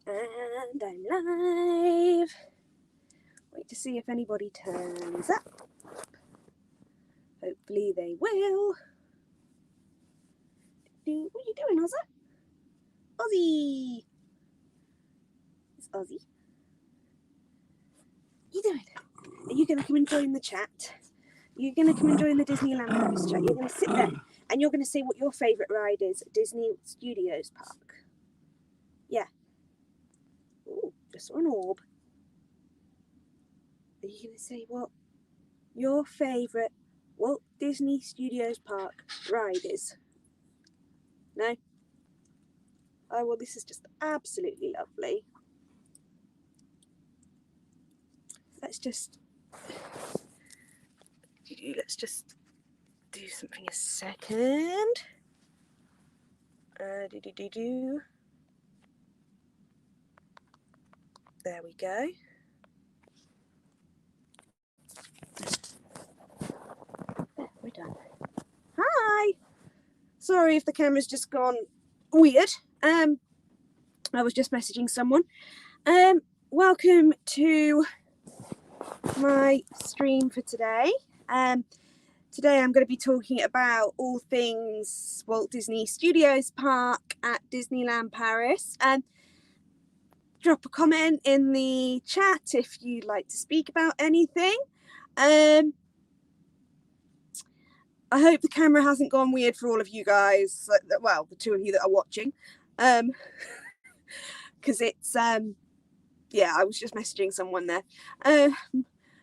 And I'm live. Wait to see if anybody turns up. Hopefully they will. What are you doing, Ozzy? Ozzy! It's Ozzy. What are you doing? Are you going to come and join the chat? You're going to come and join the Disneyland Paris chat. You're going to sit there and you're going to say what your favourite ride is at Disney Studios Park. Yeah. Ooh, just an orb. Are you going to say what your favourite Walt Disney Studios Park ride is? No? Oh, well, this is just absolutely lovely. Let's just do something a second. There we go. There, we're done. Hi. Sorry if the camera's just gone weird. I was just messaging someone. Welcome to my stream for today. Today I'm going to be talking about all things Walt Disney Studios Park at Disneyland Paris. Drop a comment in the chat if you'd like to speak about anything. I hope the camera hasn't gone weird for all of you guys. Well, the two of you that are watching. Because it's, yeah, I was just messaging someone there.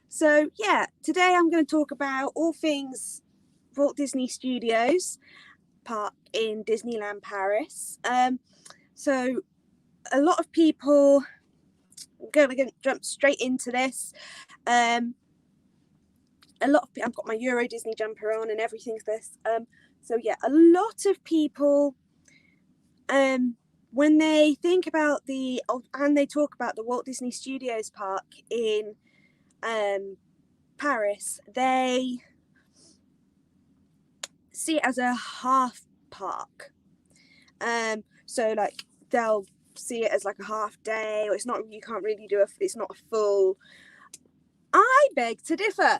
So, yeah, today I'm going to talk about all things Walt Disney Studios Park in Disneyland Paris. So, a lot of people, I'm going to jump straight into this. A lot of people, I've got my Euro Disney jumper on and everything's this. So, yeah, a lot of people, when they think about and they talk about the Walt Disney Studios Park in Paris, they see it as a half park. So like they'll see it as like a half day, or it's not, you can't really do it's not a full. I beg to differ.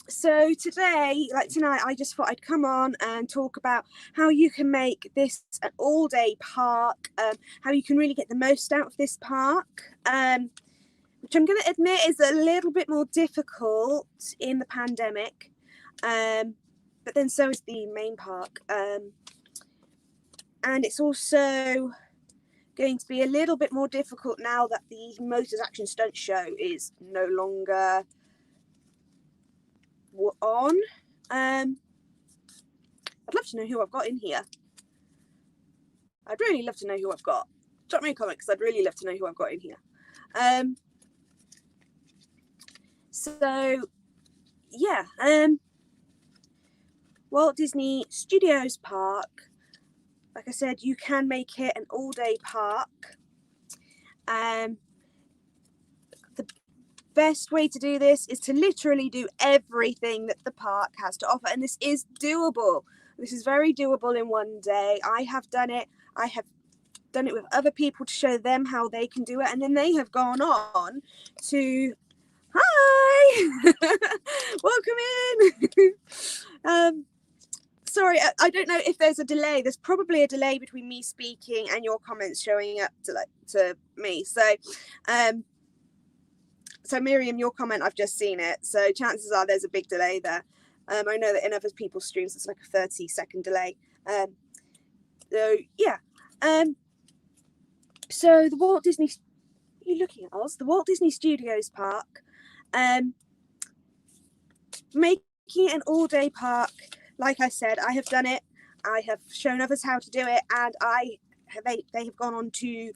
So today, like tonight, I just thought I'd come on and talk about how you can make this an all-day park, how you can really get the most out of this park, which I'm going to admit is a little bit more difficult in the pandemic, but then so is the main park. And it's also going to be a little bit more difficult now that the Motors Action Stunt Show is no longer on. I'd love to know who I've got in here. I'd really love to know who I've got. Drop me a comment because I'd really love to know who I've got in here. So yeah, Walt Disney Studios Park, like I said, you can make it an all-day park. The best way to do this is to literally do everything that the park has to offer, and this is doable. This is very doable in one day. I have done it. I have done it with other people to show them how they can do it, and then they have gone on to hi welcome in. Sorry, I don't know if there's a delay. There's probably a delay between me speaking and your comments showing up to me. So Miriam, your comment, I've just seen it. So chances are there's a big delay there. I know that in other people's streams, it's like a 30-second delay. So yeah. So the Walt Disney, are you looking at us? The Walt Disney Studios Park, making it an all-day park. Like I said, I have done it. I have shown others how to do it, and they have gone on to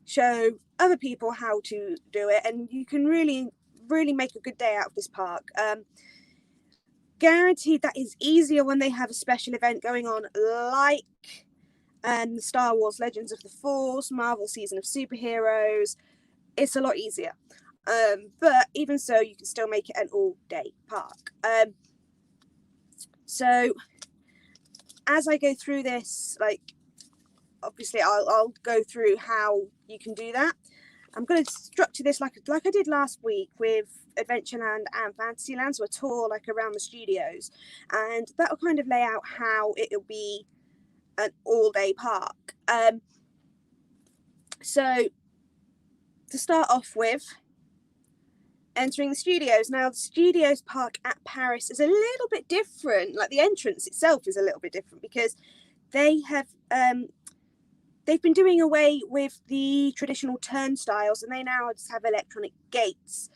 show other people how to do it, and you can really make a good day out of this park. Guaranteed that is easier when they have a special event going on, like Star Wars Legends of the Force, Marvel Season of Superheroes. It's a lot easier, but even so, you can still make it an all-day park. So as I go through this, like, obviously I'll go through how you can do that. I'm going to structure this like I did last week with Adventureland and Fantasyland, so a tour like around the studios, and that'll kind of lay out how it'll be an all-day park. So to start off with, entering the studios. Now, the Studios Park at Paris is a little bit different. Like, the entrance itself is a little bit different because they have they've been doing away with the traditional turnstiles, and they now just have electronic gates.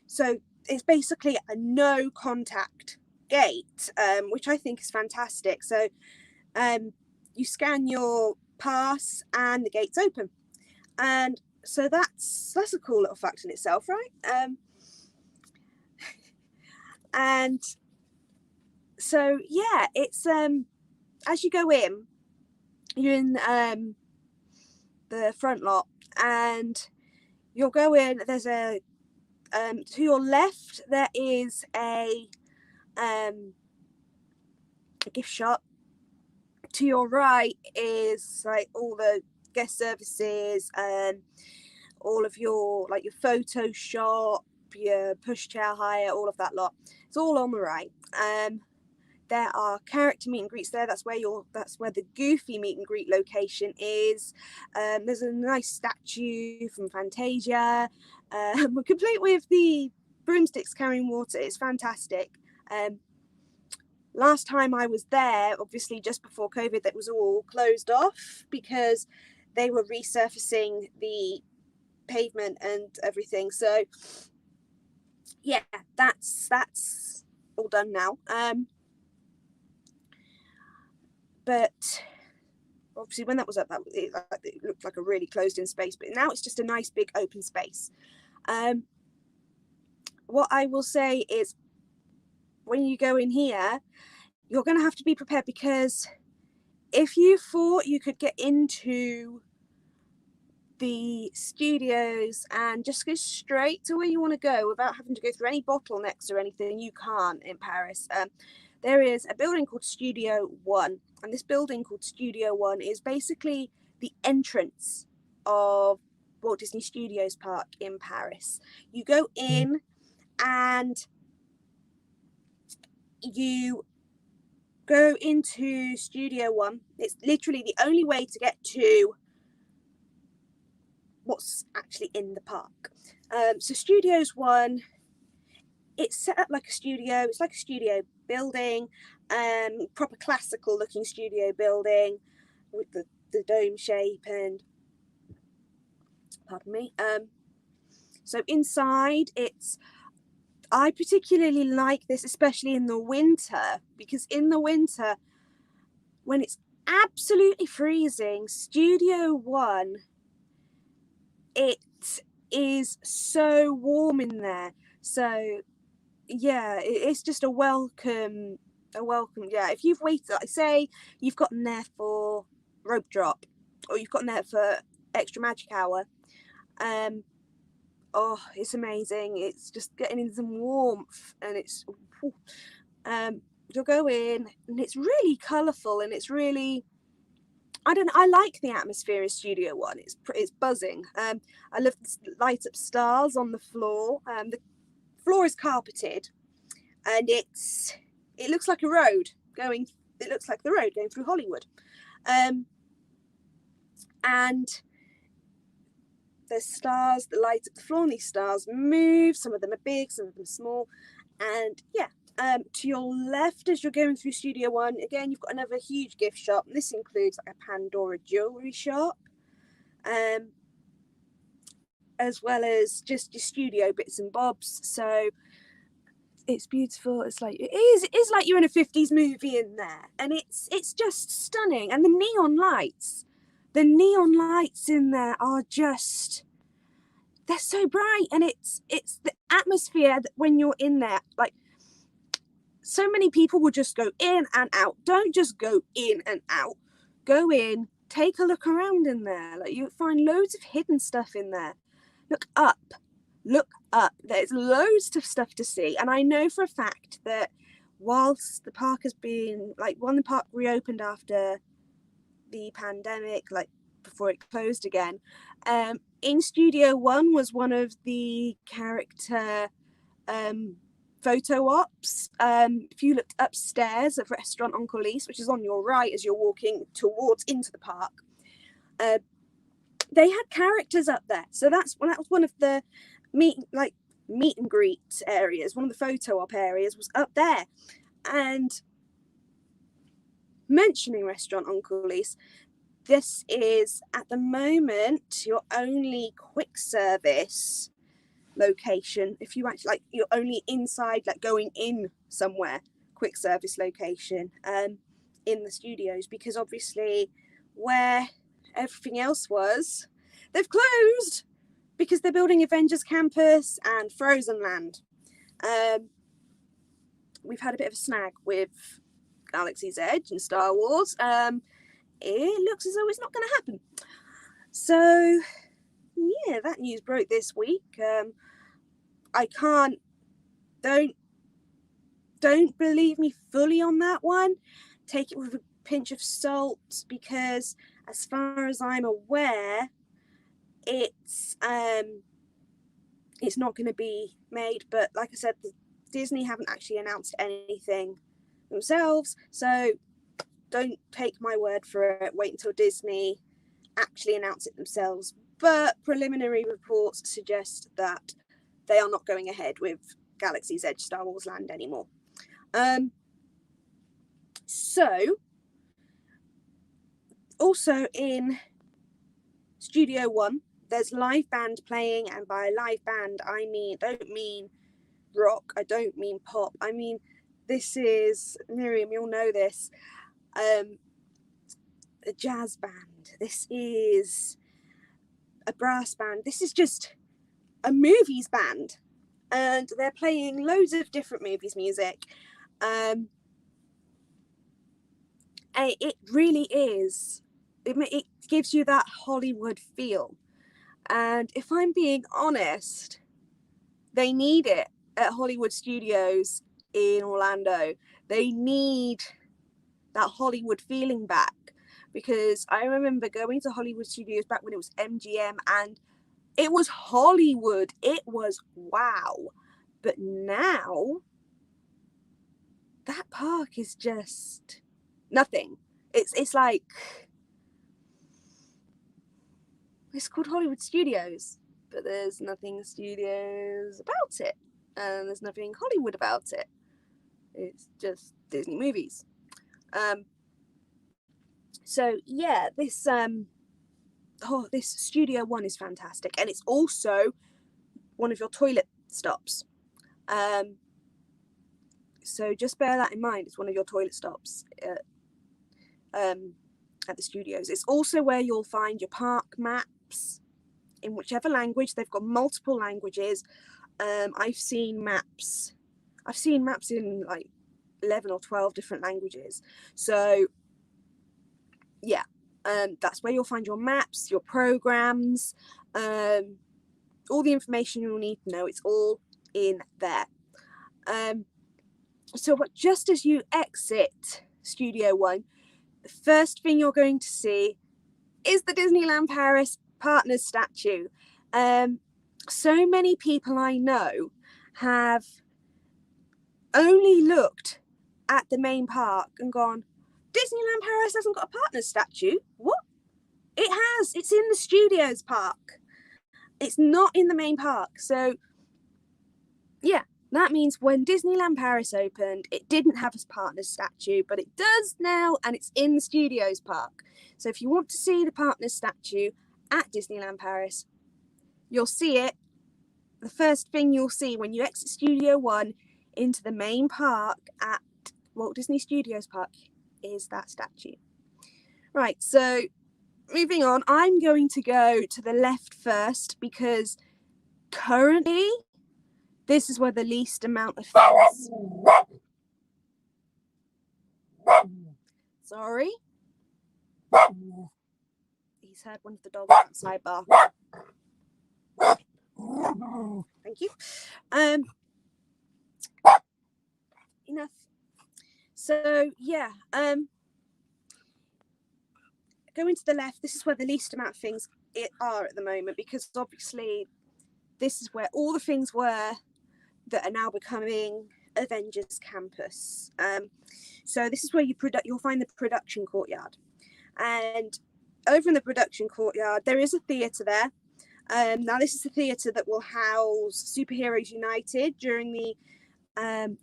So it's basically a no contact gate, which I think is fantastic. So you scan your pass and the gates open, and so that's a cool little fact in itself, right? And so yeah, it's as you go in, you're in the front lot, and you'll go in. There's a to your left there is a gift shop. To your right is like all the guest services, all of your like your photo shop, your pushchair hire, all of that lot. It's all on the right. There are character meet and greets there. That's where the Goofy meet and greet location is. There's a nice statue from Fantasia, complete with the broomsticks carrying water. It's fantastic. Last time I was there, obviously just before COVID, that was all closed off because they were resurfacing the pavement and everything. So yeah, that's all done now. But obviously when that was up, it looked like a really closed in space, but now it's just a nice big open space. What I will say is, when you go in here, you're going to have to be prepared, because if you thought you could get into the studios and just go straight to where you want to go without having to go through any bottlenecks or anything, you can't in Paris. There is a building called Studio One, and this building called Studio One is basically the entrance of Walt Disney Studios Park in Paris. You go in and you go into Studio One. It's literally the only way to get to what's actually in the park. So Studios One, it's set up like a studio. It's like a studio building, proper classical looking studio building with the dome shape, and pardon me. So inside, I particularly like this, especially in the winter, because in the winter, when it's absolutely freezing, Studio One, it is so warm in there. So yeah, it's just a welcome. Yeah, if you've waited, like, say you've gotten there for rope drop, or you've gotten there for extra magic hour, oh, it's amazing. It's just getting in some warmth, and it's you'll go in, and it's really colourful, and it's really, I like the atmosphere in Studio One. It's buzzing. I love the light up stars on the floor. The floor is carpeted, and it looks like a road going. It looks like the road going through Hollywood, and there's stars that light up the floor, and these stars move. Some of them are big, some of them are small, and yeah. To your left, as you're going through Studio One, again, you've got another huge gift shop. And this includes like a Pandora jewelry shop, as well as just your studio bits and bobs. So it's beautiful. It's like it is like you're in a 50s movie in there, and it's just stunning. And the neon lights in there are just, they're so bright, and it's the atmosphere that when you're in there, like, so many people will just go in and out. Don't just go in and out. Go in, take a look around in there. Like, you'll find loads of hidden stuff in there. Look up. There's loads of stuff to see. And I know for a fact that whilst the park has been, like, when the park reopened after the pandemic, like before it closed again. In Studio One was one of the character photo ops. If you looked upstairs at Restaurant Uncle Lease, which is on your right as you're walking towards into the park, they had characters up there. So that was one of the meet and greet areas. One of the photo op areas was up there. And mentioning Restaurant Uncle Lease, this is at the moment your only quick service location. If you actually like, you're only inside, like going in somewhere, quick service location in the studios, because obviously where everything else was, they've closed because they're building Avengers Campus and Frozen Land. We've had a bit of a snag with Galaxy's Edge and Star Wars. It looks as though it's not going to happen. So, yeah, that news broke this week. I can't, don't believe me fully on that one. Take it with a pinch of salt, because as far as I'm aware, it's not going to be made. But like I said, Disney haven't actually announced anything themselves, so don't take my word for it. Wait until Disney actually announce it themselves. But preliminary reports suggest that they are not going ahead with Galaxy's Edge Star Wars Land anymore. So, also in Studio One, there's live band playing, and by live band I don't mean rock, I don't mean pop. I mean, this is, Miriam, you'll know this, a jazz band. This is a brass band. This is just a movies band, and they're playing loads of different movies music. It really is. It gives you that Hollywood feel, and if I'm being honest, they need it at Hollywood Studios in Orlando. They need that Hollywood feeling back, because I remember going to Hollywood Studios back when it was MGM, and it was Hollywood. It was wow. But now that park is just nothing. It's like, it's called Hollywood Studios, but there's nothing studios about it, and there's nothing Hollywood about it. It's just Disney movies. So yeah, this Studio One is fantastic, and it's also one of your toilet stops. So just bear that in mind. It's one of your toilet stops at the studios. It's also where you'll find your park maps in whichever language. They've got multiple languages. I've seen maps in like 11 or 12 different languages. So yeah, that's where you'll find your maps, your programs, all the information you'll need to know. It's all in there. So but just as you exit Studio One, the first thing you're going to see is the Disneyland Paris Partners statue. So many people I know have only looked at the main park and gone, Disneyland Paris hasn't got a Partners statue. What? It has. It's in the Studios Park. It's not in the main park. So yeah, that means when Disneyland Paris opened, it didn't have a Partners statue, but it does now, and it's in the Studios Park. So if you want to see the Partners statue at Disneyland Paris, you'll see it. The first thing you'll see when you exit Studio One into the main park at Walt Disney Studios Park is that statue. Right, so moving on, I'm going to go to the left first, because currently this is where the least amount of things. Sorry. He's heard one of the dogs outside bark. Thank you. Enough. So yeah, going to the left, this is where the least amount of things are at the moment, because obviously this is where all the things were that are now becoming Avengers Campus. So this is where you'll find the production courtyard, and over in the production courtyard there is a theatre there. Now this is the theatre that will house Superheroes United during the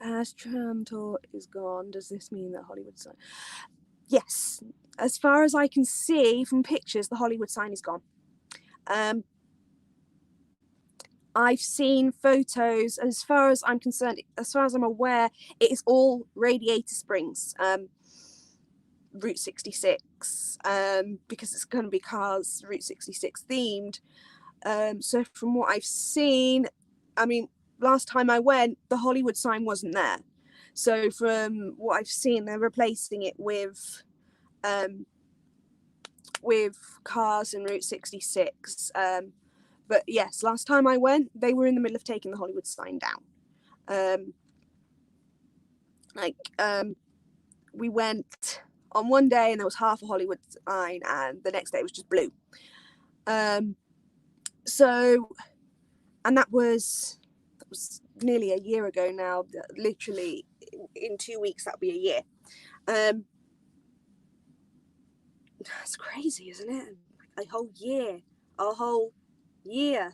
as tram tour is gone. Does this mean that Hollywood sign? Yes, as far as I can see from pictures, the Hollywood sign is gone. I've seen photos, as far as I'm concerned, as far as I'm aware, it is all Radiator Springs, Route 66, because it's going to be Cars Route 66 themed. So from what I've seen, I mean, last time I went, the Hollywood sign wasn't there. So from what I've seen, they're replacing it with Cars and Route 66. But yes, last time I went, they were in the middle of taking the Hollywood sign down. We went on one day and there was half a Hollywood sign, and the next day it was just blue. And that was nearly a year ago now. Literally in 2 weeks that'll be a year. That's crazy, isn't it? A whole year.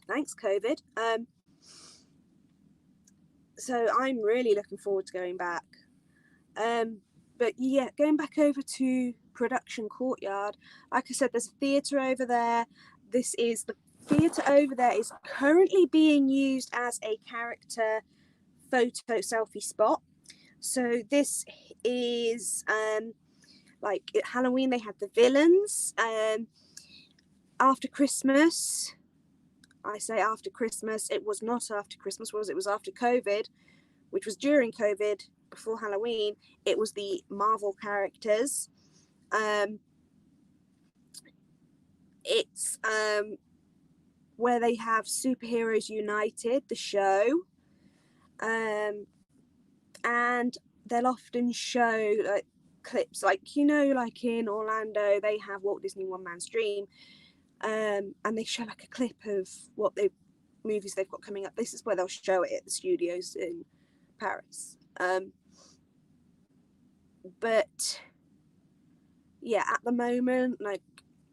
Thanks, COVID. So I'm really looking forward to going back. But yeah, going back over to production courtyard, like I said, there's a theatre over there. This is the theatre over there is currently being used as a character photo selfie spot. So this is like at Halloween they had the villains. After Christmas, I say after Christmas, it was not after Christmas, it was after COVID, which was during COVID, before Halloween. It was the Marvel characters. It's where they have Superheroes United, the show, and they'll often show like clips, like like in Orlando they have Walt Disney One Man's Dream, and they show like a clip of what movies they've got coming up. This is where they'll show it at the studios in Paris. But yeah, at the moment, like,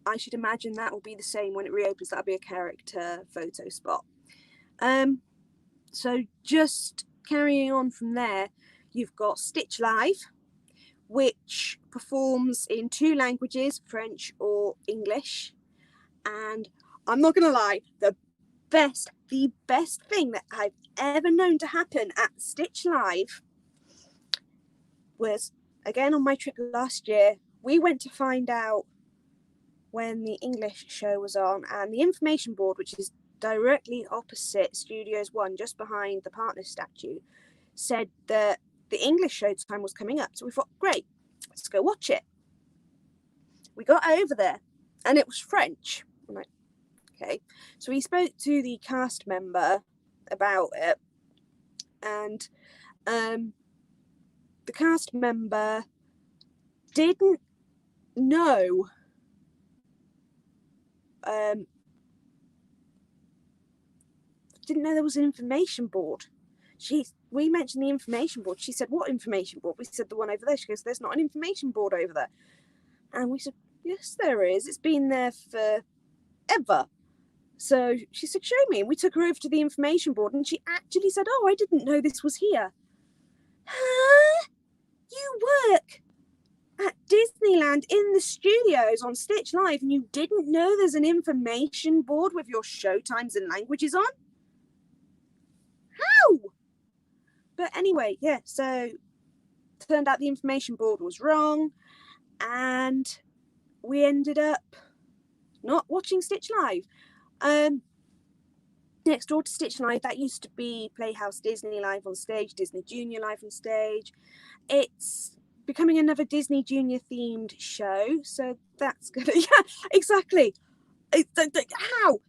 I should imagine that will be the same when it reopens. That'll be a character photo spot. So just carrying on from there, you've got Stitch Live, which performs in 2 languages, French or English. And I'm not gonna lie, the best thing that I've ever known to happen at Stitch Live was, again, on my trip last year. We went to find out when the English show was on, and the information board, which is directly opposite Studios 1, just behind the partner statue, said that the English show time was coming up. So we thought, great, let's go watch it. We got over there and it was French. I'm like, okay. So we spoke to the cast member about it, and the cast member didn't know there was an information board. We mentioned the information board. She said, what information board? We said, the one over there. She goes, there's not an information board over there. And we said, yes, there is. It's been there forever. So she said, show me. And we took her over to the information board, and she actually said, oh, I didn't know this was here. Huh? You work at Disneyland in the studios on Stitch Live, and you didn't know there's an information board with your show times and languages on? How? But anyway, yeah, so turned out the information board was wrong, and we ended up not watching Stitch Live. Next door to Stitch Live, that used to be Playhouse Disney Live on Stage, Disney Junior Live on Stage. It's becoming another Disney Junior themed show, so that's gonna, yeah, exactly. How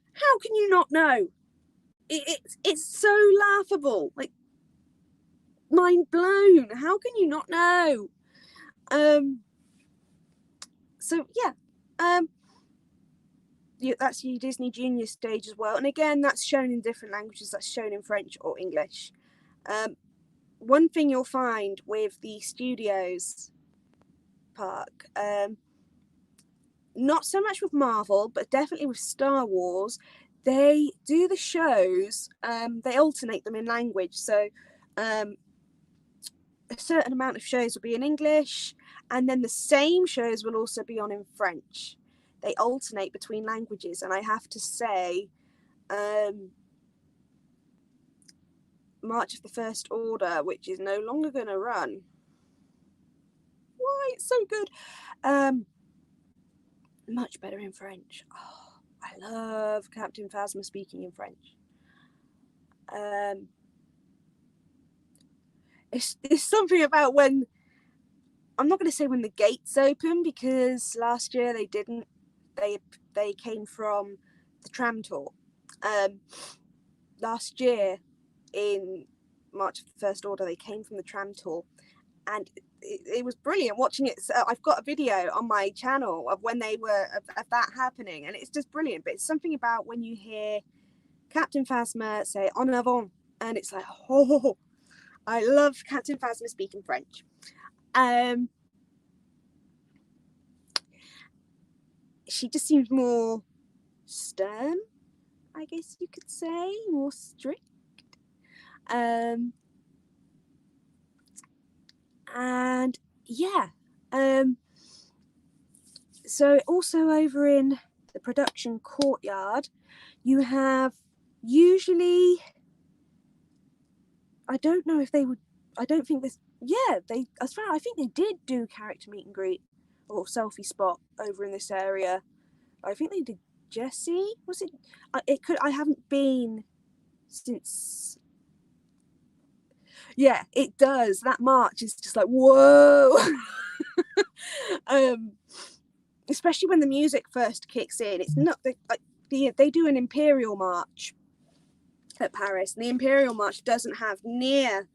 can you not know? It's so laughable, like, mind blown. How can you not know? So yeah, That's your Disney Junior stage as well. And again, that's shown in different languages. That's shown in French or English. One thing you'll find with the Studios Park, not so much with Marvel, but definitely with Star Wars, they do the shows, they alternate them in language. So a certain amount of shows will be in English, and then the same shows will also be on in French. They alternate between languages, and I have to say, March of the First Order, which is no longer going to run. Why? It's so good. Much better in French. Oh, I love Captain Phasma speaking in French. It's something about when, I'm not going to say when the gates open, because last year they didn't. They came from the tram tour. Last year in March of the First Order, they came from the tram tour, and it was brilliant watching it. So I've got a video on my channel of when they were of that happening, and it's just brilliant. But it's something about when you hear Captain Phasma say "en avant," and it's like, oh, I love Captain Phasma speaking French. She just seems more stern, I guess you could say, more strict. And yeah, so also over in the production courtyard, you have usually, I don't know if they would, I don't think this, yeah, I think they did do character meet and greet or selfie spot over in this area. I think they did Jessie, was it? I haven't been since. Yeah, it does. That march is just like, whoa. Especially when the music first kicks in. It's not they do an Imperial March at Paris, and the Imperial March doesn't have near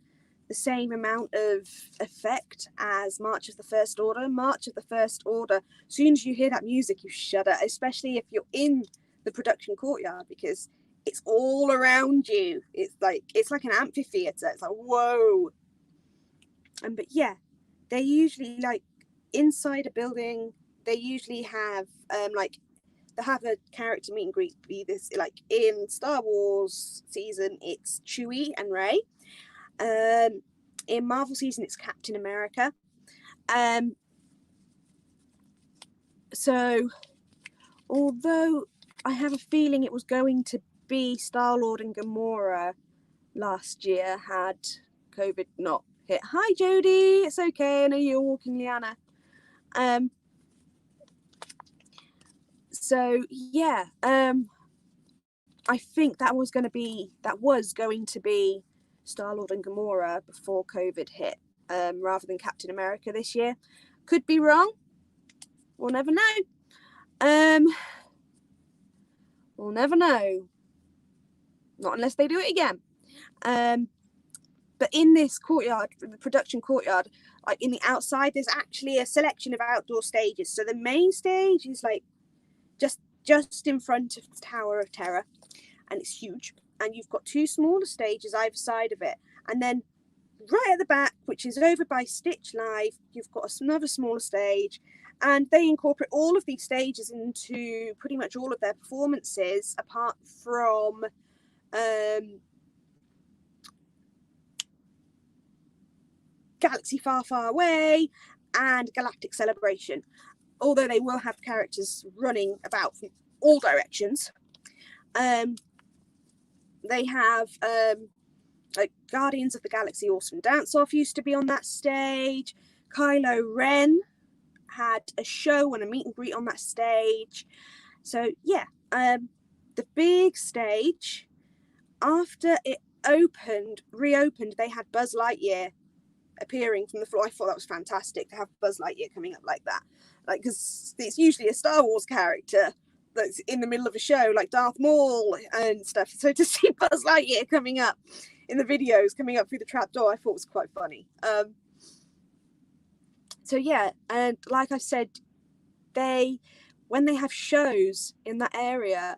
the same amount of effect as March of the First Order. March of the First Order, as soon as you hear that music, you shudder, especially if you're in the production courtyard, because it's all around you. It's like an amphitheater. It's like, whoa. But yeah, they usually, like, inside a building, they usually have they have a character meet and greet. Be this, like in Star Wars season, it's Chewie and Rey. In Marvel season, it's Captain America. So although I have a feeling it was going to be Star-Lord and Gamora last year had COVID not hit. Hi Jodie, it's okay, I know you're walking Liana. So yeah, I think that was going to be Star-Lord and Gamora before COVID hit, rather than Captain America this year. Could be wrong. We'll never know. We'll never know. Not unless they do it again. But in this courtyard, the production courtyard, like in the outside, there's actually a selection of outdoor stages. So the main stage is like just in front of the Tower of Terror, and it's huge. And you've got two smaller stages either side of it. And then right at the back, which is over by Stitch Live, you've got another smaller stage. And they incorporate all of these stages into pretty much all of their performances, apart from Galaxy Far, Far Away and Galactic Celebration. Although they will have characters running about from all directions. They have like Guardians of the Galaxy Awesome Dance Off used to be on that stage. Kylo Ren had a show and a meet and greet on that stage. So yeah, the big stage, after it reopened, they had Buzz Lightyear appearing from the floor. I thought that was fantastic to have Buzz Lightyear coming up like that, like, because it's usually a Star Wars character that's in the middle of a show, like Darth Maul and stuff. So to see Buzz Lightyear coming up in the videos, coming up through the trapdoor, I thought was quite funny. So yeah, and like I said, they when they have shows in that area,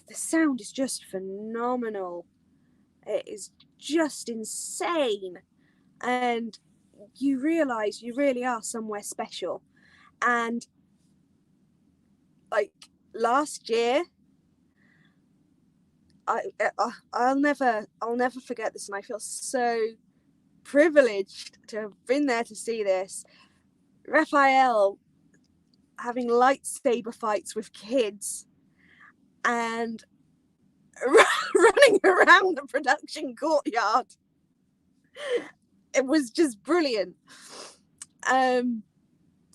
the sound is just phenomenal. It is just insane. And you realise you really are somewhere special. And like last year, I'll never forget this, and I feel so privileged to have been there to see this. Raphael having lightsaber fights with kids and running around the production courtyard. It was just brilliant.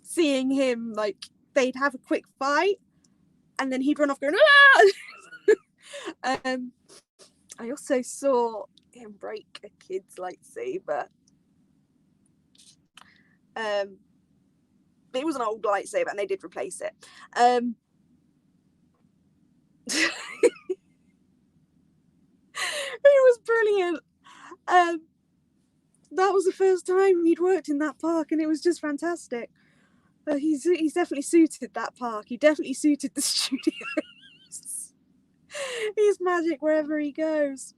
Seeing him, like, they'd have a quick fight and then he'd run off going, ah! I also saw him break a kid's lightsaber. It was an old lightsaber and they did replace it. It was brilliant. That was the first time he'd worked in that park, and it was just fantastic. He's definitely suited that park. He definitely suited the studios. He's magic wherever he goes.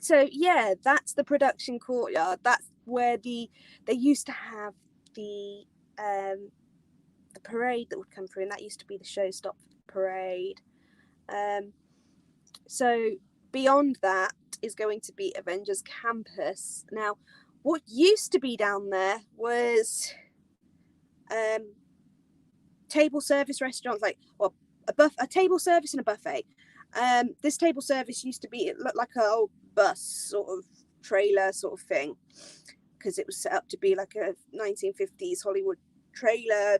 So yeah, that's the production courtyard. That's where they used to have the parade that would come through, and that used to be the showstop parade. So beyond that is going to be Avengers Campus. Now, what used to be down there was table service restaurants, like, well, a table service and a buffet. This table service used to be, it looked like an old bus sort of trailer sort of thing, because it was set up to be like a 1950s Hollywood trailer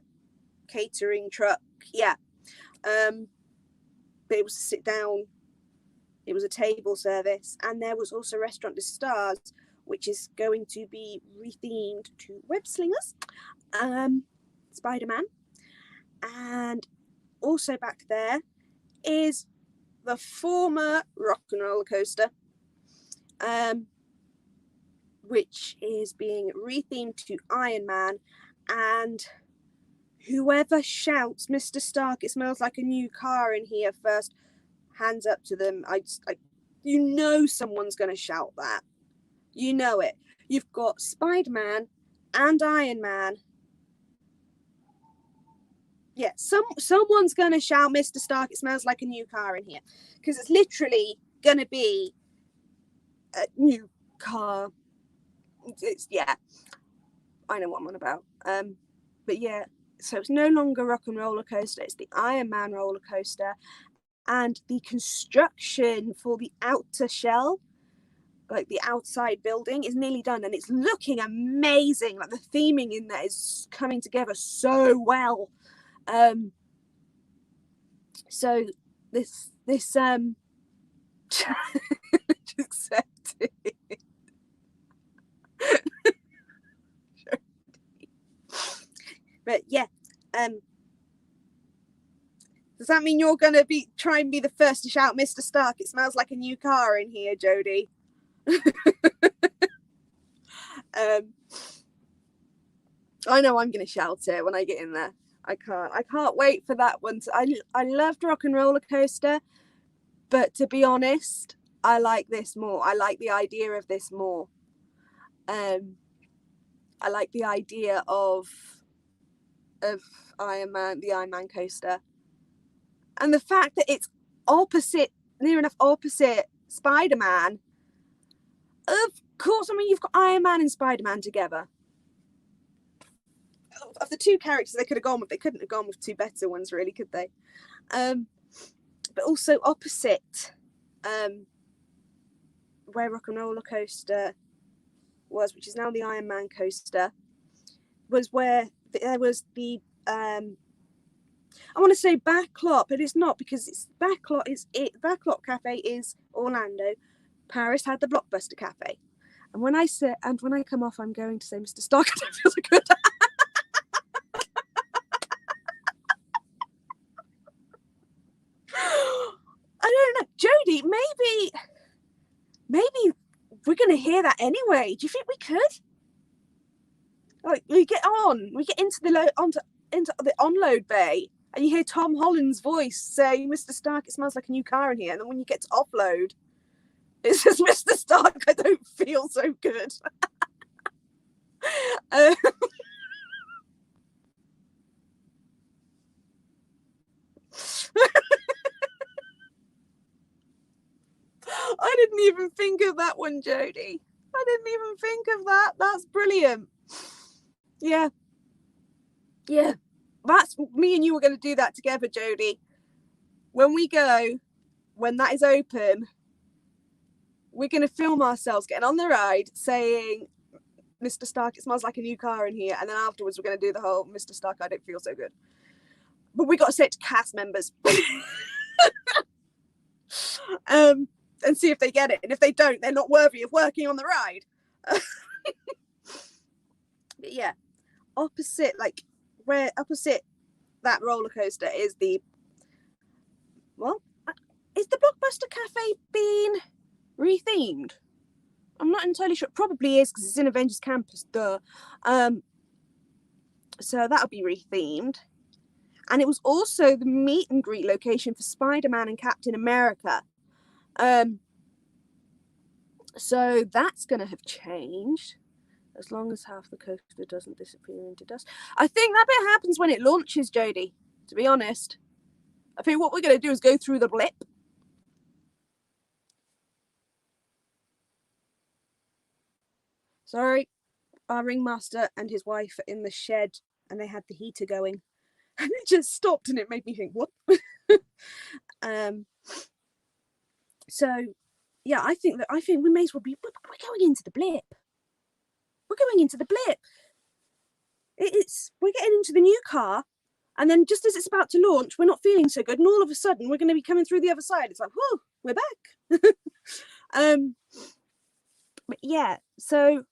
catering truck. Yeah. But it was a sit down, it was a table service, and there was also Restaurant des Stars, which is going to be rethemed to web slingers, Spider-Man. And also back there is the former Rock and Roller Coaster, which is being rethemed to Iron Man. And whoever shouts, "Mr. Stark, it smells like a new car in here," first, hands up to them. You know someone's going to shout that. You know it. You've got Spider-Man and Iron Man. Yeah, someone's going to shout, "Mr. Stark, it smells like a new car in here." Because it's literally going to be a new car. Yeah, I know what I'm on about. But yeah, so it's no longer Rock and Roller Coaster. It's the Iron Man roller coaster. And the construction for the outer shell, like the outside building, is nearly done, and it's looking amazing. Like the theming in there is coming together so well. So this just accept it. But yeah, does that mean you're gonna try and be the first to shout, "Mr. Stark, it smells like a new car in here, Jodie"? I know I'm gonna shout it when I get in there. I can't wait for that one. I loved Rock and Roller Coaster, but to be honest, I like this more. I like the idea of this more. I like the idea of Iron Man, the Iron Man coaster, and the fact that it's near enough opposite Spider-Man. Of course, I mean, you've got Iron Man and Spider-Man together. Of the two characters they could have gone with, they couldn't have gone with two better ones, really, could they? But also opposite where Rock and Roller Coaster was, which is now the Iron Man coaster, was where there was the I want to say backlot, but it's not, because it's backlot. Backlot Cafe is Orlando. Paris had the Blockbuster Cafe, and when I come off, I'm going to say, "Mr. Stark, I don't feel so good." I don't know, Jodie. Maybe we're gonna hear that anyway. Do you think we could? Like, we get into into the onload bay, and you hear Tom Holland's voice say, "Mr. Stark, it smells like a new car in here." And then when you get to offload, it says, "Mr. Stark, I don't feel so good." I didn't even think of that one, Jodie. I didn't even think of that. That's brilliant. Yeah. That's me and you were going to do that together, Jodie. When we go, when that is open, we're going to film ourselves getting on the ride saying, "Mr. Stark, it smells like a new car in here." And then afterwards, we're going to do the whole "Mr. Stark, I don't feel so good." But we got to say it to cast members. And see if they get it. And if they don't, they're not worthy of working on the ride. But yeah, opposite that roller coaster is the Blockbuster Cafe been rethemed? I'm not entirely sure. It probably is because it's in Avengers Campus, duh. So that'll be rethemed. And it was also the meet and greet location for Spider-Man and Captain America. So that's going to have changed. As long as half the coaster doesn't disappear into dust. I think that bit happens when it launches, Jodie, to be honest. I think what we're going to do is go through the blip. Sorry, our ringmaster and his wife are in the shed and they had the heater going. And it just stopped and it made me think, what? So, yeah, I think we may as well we're going into the blip. We're going into the blip. We're getting into the new car, and then just as it's about to launch, we're not feeling so good, and all of a sudden we're going to be coming through the other side. It's like, whoa, we're back. But yeah, so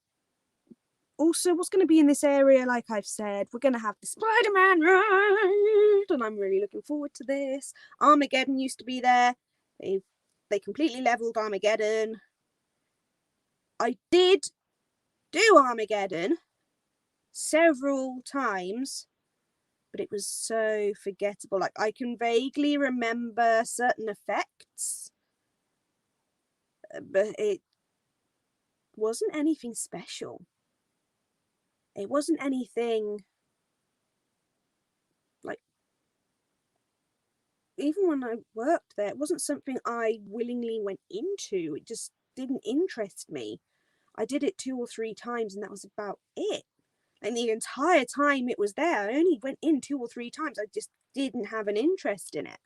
also what's going to be in this area, like I've said, we're going to have the Spider-Man ride, and I'm really looking forward to this. Armageddon used to be there. They completely leveled Armageddon. I did do Armageddon several times, but it was so forgettable. Like, I can vaguely remember certain effects, but it wasn't anything special. It wasn't anything like, even when I worked there, it wasn't something I willingly went into. It just didn't interest me. I did it 2 or 3 times and that was about it. And the entire time it was there, I only went in 2 or 3 times. I just didn't have an interest in it.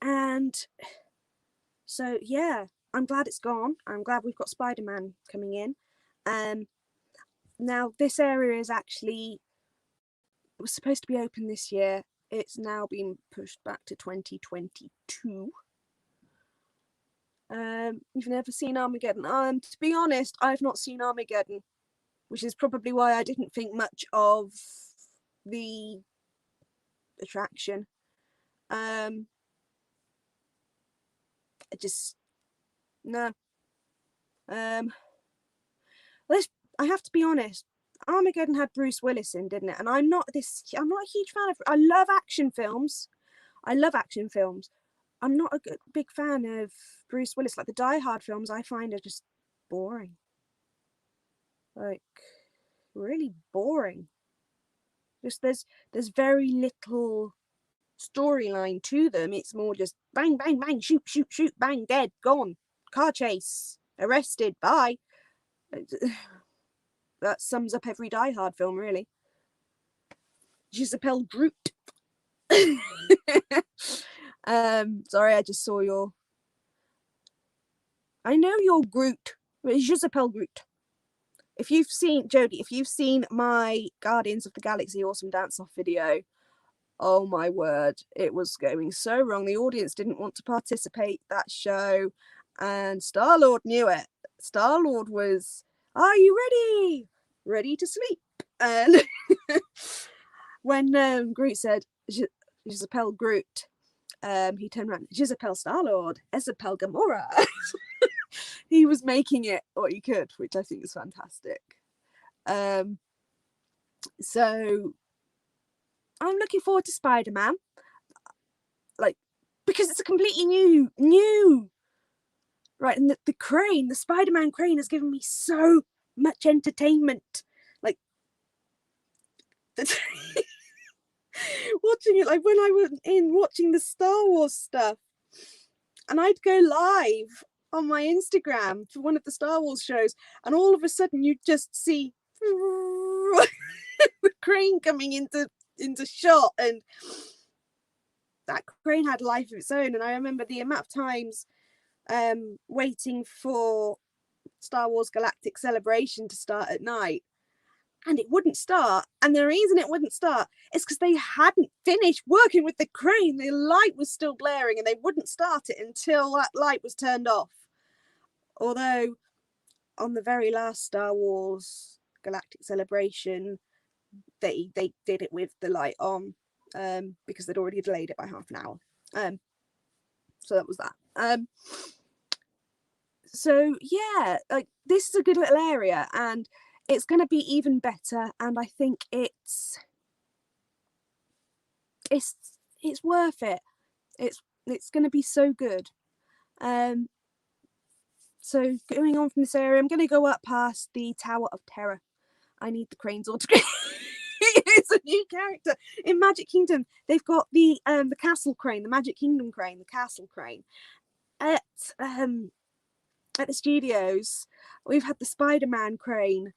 And so, yeah, I'm glad it's gone. I'm glad we've got Spider-Man coming in. Now, this area is actually, it was supposed to be open this year. It's now been pushed back to 2022. You've never seen Armageddon. To be honest, I've not seen Armageddon, which is probably why I didn't think much of the attraction. I just, no. I have to be honest. Armageddon had Bruce Willis in, didn't it? And I'm not a huge fan of. I love action films. I'm not a big fan of Bruce Willis. Like the Die Hard films, I find are just boring. Like, really boring. Just there's very little storyline to them. It's more just bang, bang, bang, shoot, shoot, shoot, bang, dead, gone, car chase, arrested, bye. That sums up every Die Hard film, really. Giselle Groot. Sorry, I just saw your. I know you're Groot. Giselle Groot. If you've seen Jodie, if you've seen my Guardians of the Galaxy Awesome Dance-Off video, oh my word, it was going so wrong. The audience didn't want to participate that show, and Star-Lord knew it. Star-Lord was, "Are you ready? Ready to sleep?" And when Groot said, Giselle Groot, he turned around, "Giselle Star-Lord, Isabel Gamora." He was making it what he could, which I think is fantastic. So I'm looking forward to Spider-Man, like, because it's a completely new, right? And the crane, the Spider-Man crane, has given me so much entertainment. Like, watching it, like when I was watching the Star Wars stuff, and I'd go live on my Instagram for one of the Star Wars shows, and all of a sudden you'd just see the crane coming into shot, and that crane had life of its own. And I remember the amount of times waiting for Star Wars Galactic Celebration to start at night, and it wouldn't start. And the reason it wouldn't start is because they hadn't finished working with the crane. The light was still blaring, and they wouldn't start it until that light was turned off. Although on the very last Star Wars Galactic Celebration, they did it with the light on, because they'd already delayed it by half an hour. So that was that. So yeah, like, this is a good little area, and it's going to be even better. And I think it's worth it. It's going to be so good. So going on from this area, I'm going to go up past the Tower of Terror. I need the cranes all together. It's a new character in Magic Kingdom. They've got the castle crane, the Magic Kingdom crane, the castle crane. At the studios, we've had the Spider-Man crane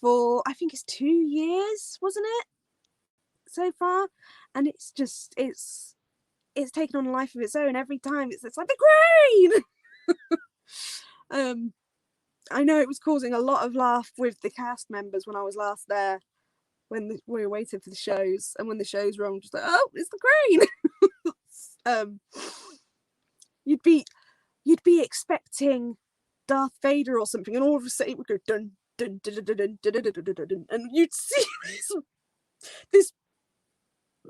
for, I think it's 2 years, wasn't it, so far? And it's taken on a life of its own every time. It's like the crane. I know it was causing a lot of laugh with the cast members when I was last there, when we were waiting for the shows, and when the shows were on, just like, oh, it's the crane. You'd be expecting Darth Vader or something, and all of a sudden it would go dun dun dun dun dun dun dun dun dun dun, and you'd see this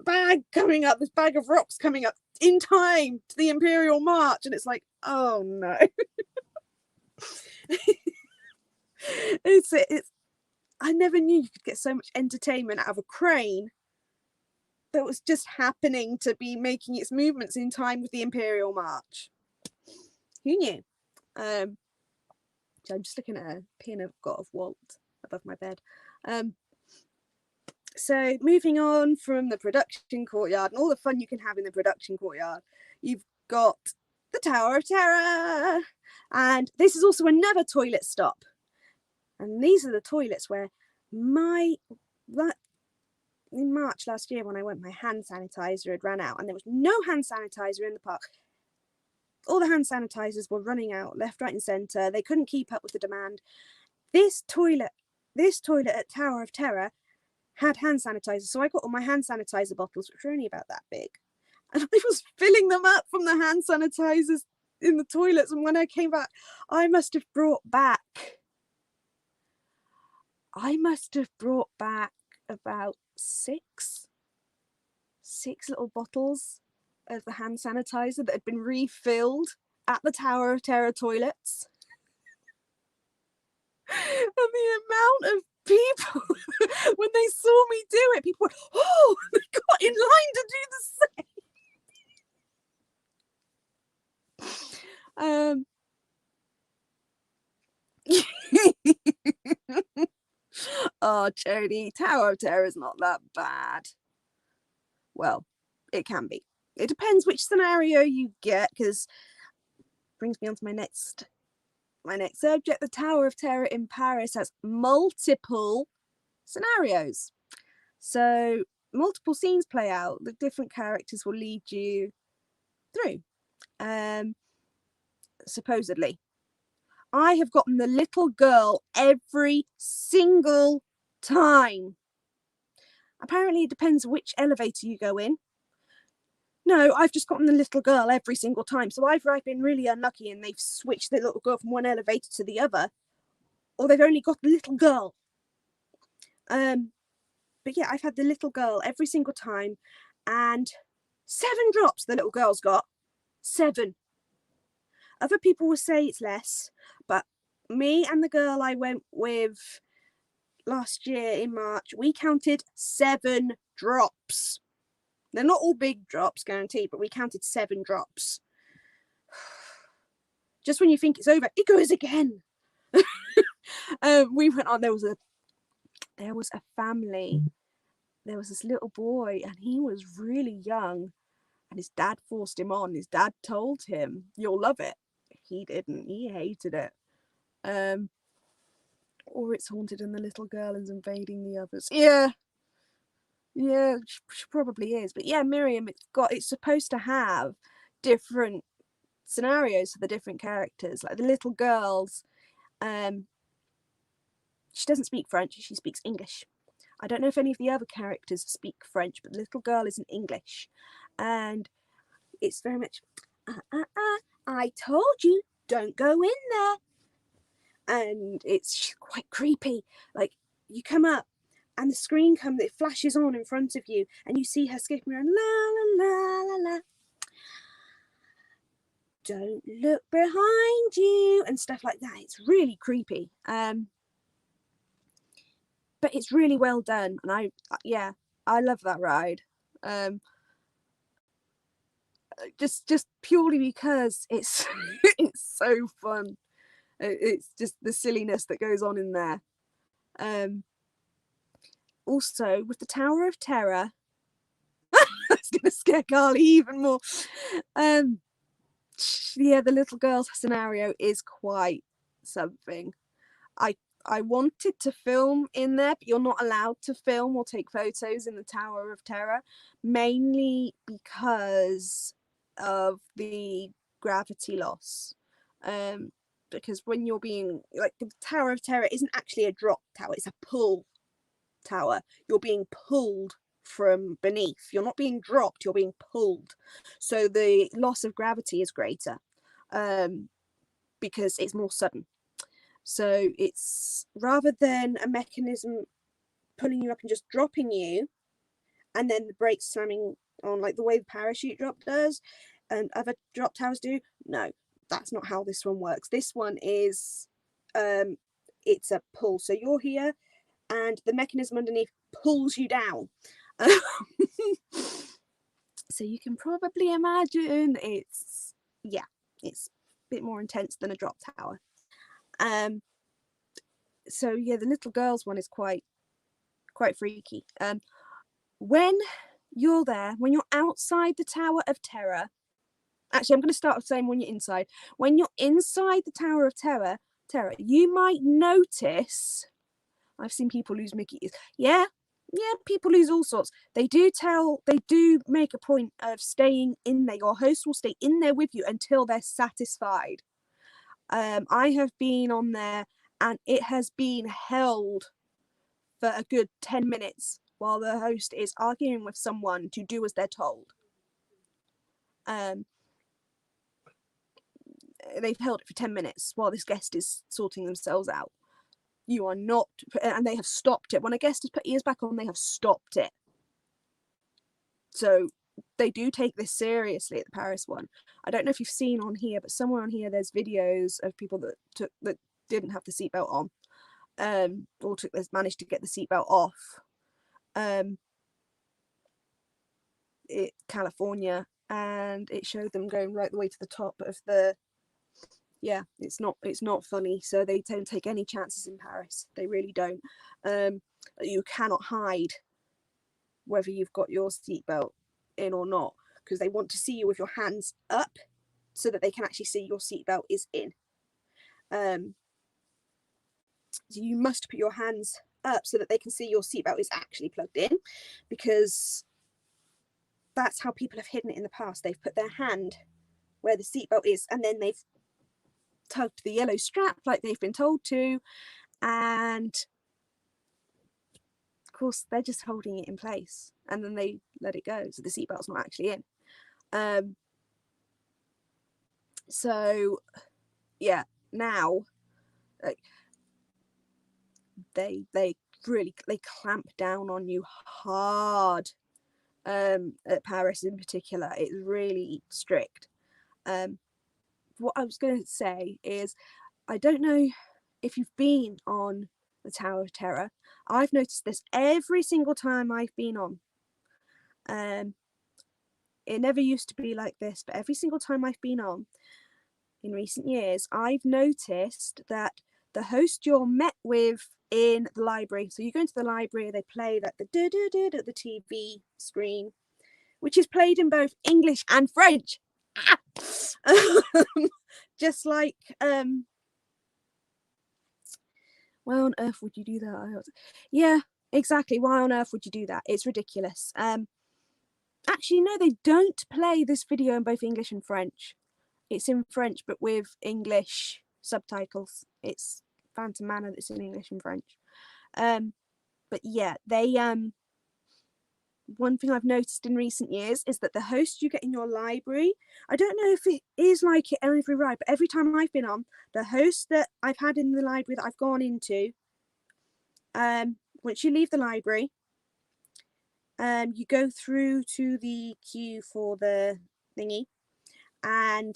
bag coming up, this bag of rocks coming up in time to the Imperial March, and it's like, oh no. It's I never knew you could get so much entertainment out of a crane that was just happening to be making its movements in time with the Imperial March. Who knew? So I'm just looking at a pin I've got of Walt above my bed. So moving on from the production courtyard and all the fun you can have in the production courtyard, you've got the Tower of Terror, and this is also another toilet stop. And these are the toilets where in March last year when I went, my hand sanitizer had run out, and there was no hand sanitizer in the park. All the hand sanitizers were running out left, right and centre. They couldn't keep up with the demand. This toilet at Tower of Terror had hand sanitizer, so I got all my hand sanitizer bottles, which were only about that big, and I was filling them up from the hand sanitizers in the toilets. And when I came back, I must have brought back about six little bottles of the hand sanitizer that had been refilled at the Tower of Terror toilets. And the amount of people, when they saw me do it, people went, oh, they got in line to do the same. Oh, Jodie, Tower of Terror is not that bad. Well, it can be. It depends which scenario you get, because brings me on to my next subject. The Tower of Terror in Paris has multiple scenarios. So multiple scenes play out. The different characters will lead you through. Supposedly. I have gotten the little girl every single time. Apparently it depends which elevator you go in. No, I've just gotten the little girl every single time. So I've been really unlucky and they've switched the little girl from one elevator to the other, or they've only got the little girl. But yeah, I've had the little girl every single time, and 7 drops the little girl's got. 7. Other people will say it's less, but me and the girl I went with last year in March, we counted 7 drops. They're not all big drops, guaranteed, but we counted 7 drops. Just when you think it's over, it goes again. We went on. There was a family. There was this little boy, and he was really young, and his dad forced him on. His dad told him, "You'll love it." He didn't. He hated it. Or it's haunted and the little girl is invading the others. Yeah, she probably is. But yeah, Miriam, it's supposed to have different scenarios for the different characters. Like the little girls, she doesn't speak French, she speaks English. I don't know if any of the other characters speak French, but the little girl is in English. And it's very much, I told you, don't go in there. And it's quite creepy. Like, you come up and the screen it flashes on in front of you, and you see her skipping around, la la la la la. Don't look behind you and stuff like that. It's really creepy. But it's really well done, and I love that ride. Just purely because it's it's so fun. It's just the silliness that goes on in there. Also, with the Tower of Terror, it's going to scare Carly even more. Yeah, the little girl scenario is quite something. I wanted to film in there, but you're not allowed to film or take photos in the Tower of Terror, mainly because of the gravity loss. Because when you're being, like, the Tower of Terror isn't actually a drop tower, it's a pull tower. You're being pulled from beneath. You're not being dropped, you're being pulled. So the loss of gravity is greater, because it's more sudden. So it's, rather than a mechanism pulling you up and just dropping you, and then the brakes slamming on, like the way the parachute drop does and other drop towers do, no, that's not how this one works. This one is, it's a pull. So you're here and the mechanism underneath pulls you down. So you can probably imagine it's a bit more intense than a drop tower. So yeah, the little girls one is quite freaky. When you're there, when you're outside the Tower of Terror, actually I'm going to start with saying when you're inside. When you're inside the Tower of Terror, you might notice, I've seen people lose Mickey ears. Yeah, people lose all sorts. They do make a point of staying in there. Your host will stay in there with you until they're satisfied. I have been on there and it has been held for a good 10 minutes while the host is arguing with someone to do as they're told. They've held it for 10 minutes while this guest is sorting themselves out. You are not, and they have stopped it. When a guest has put ears back on, they have stopped it. So they do take this seriously at the Paris one. I don't know if you've seen on here, but somewhere on here there's videos of people that didn't have the seatbelt on, or managed to get the seatbelt off. California, and it showed them going right the way to the top of the. Yeah, it's not funny. So they don't take any chances in Paris. They really don't. You cannot hide whether you've got your seatbelt in or not, because they want to see you with your hands up so that they can actually see your seatbelt is in. So you must put your hands up so that they can see your seatbelt is actually plugged in, because that's how people have hidden it in the past. They've put their hand where the seatbelt is, and then they've tugged the yellow strap like they've been told to, and of course they're just holding it in place, and then they let it go, so the seatbelt's not actually in. So yeah, now like they clamp down on you hard. At Paris in particular, it's really strict. What I was going to say is, I don't know if you've been on the Tower of Terror. I've noticed this every single time I've been on. It never used to be like this, but every single time I've been on in recent years, I've noticed that the host you're met with in the library, so you go into the library, they play that the TV screen, which is played in both English and French. Just like why on earth would you do that? Yeah, exactly. Why on earth would you do that? It's ridiculous. Actually, no, they don't play this video in both English and French. It's in French, but with English subtitles. It's Phantom Manor that's in English and French. But yeah, they one thing I've noticed in recent years is that the host you get in your library, I don't know if it is like it on every ride, but every time I've been on, the host that I've had in the library that I've gone into, once you leave the library, you go through to the queue for the thingy, and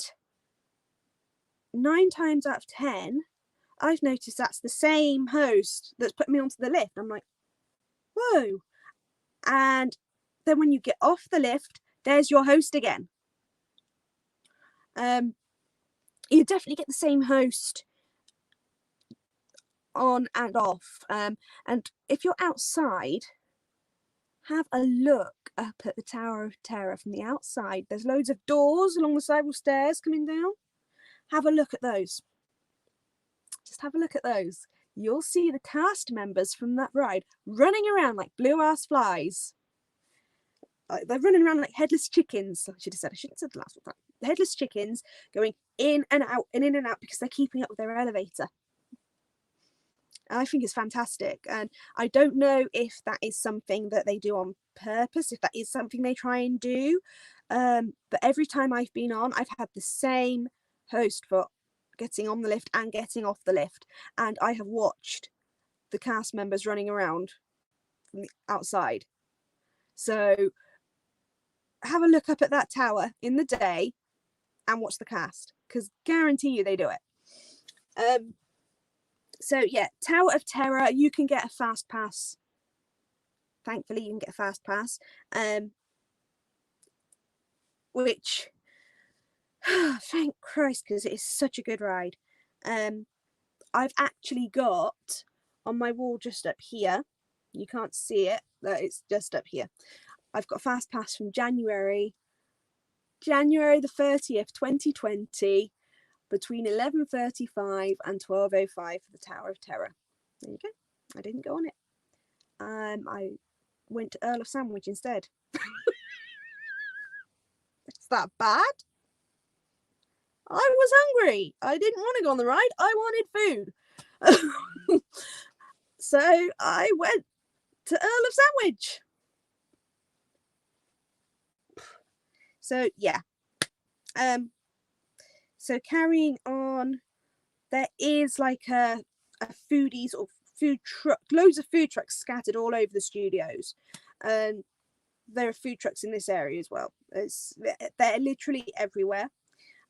9 times out of 10, I've noticed that's the same host that's put me onto the lift. I'm like, whoa. And then when you get off the lift, there's your host again. You definitely get the same host on and off. And if you're outside, have a look up at the Tower of Terror from the outside. There's loads of doors along the side with stairs coming down. Have a look at those. Just have a look at those. You'll see the cast members from that ride running around like blue ass flies. They're running around like headless chickens. I shouldn't have said the last one. The headless chickens going in and out and in and out because they're keeping up with their elevator. I think it's fantastic, and I don't know if that is something that they do on purpose, if that is something they try and do, but every time I've been on, I've had the same host for getting on the lift and getting off the lift, and I have watched the cast members running around from the outside. So have a look up at that tower in the day and watch the cast, because guarantee you they do it. So yeah, Tower of Terror, you can get a fast pass. Thankfully, you can get a fast pass, which, thank Christ, because it is such a good ride. I've actually got on my wall just up here, you can't see it, but it's just up here. I've got a fast pass from January the 30th, 2020, between 11:35 and 12:05 for the Tower of Terror. There you go. I didn't go on it. I went to Earl of Sandwich instead. Is that bad? I was hungry. I didn't want to go on the ride. I wanted food. So I went to Earl of Sandwich. So yeah. So carrying on, there is like a foodies or food truck, loads of food trucks scattered all over the studios. There are food trucks in this area as well. They're literally everywhere.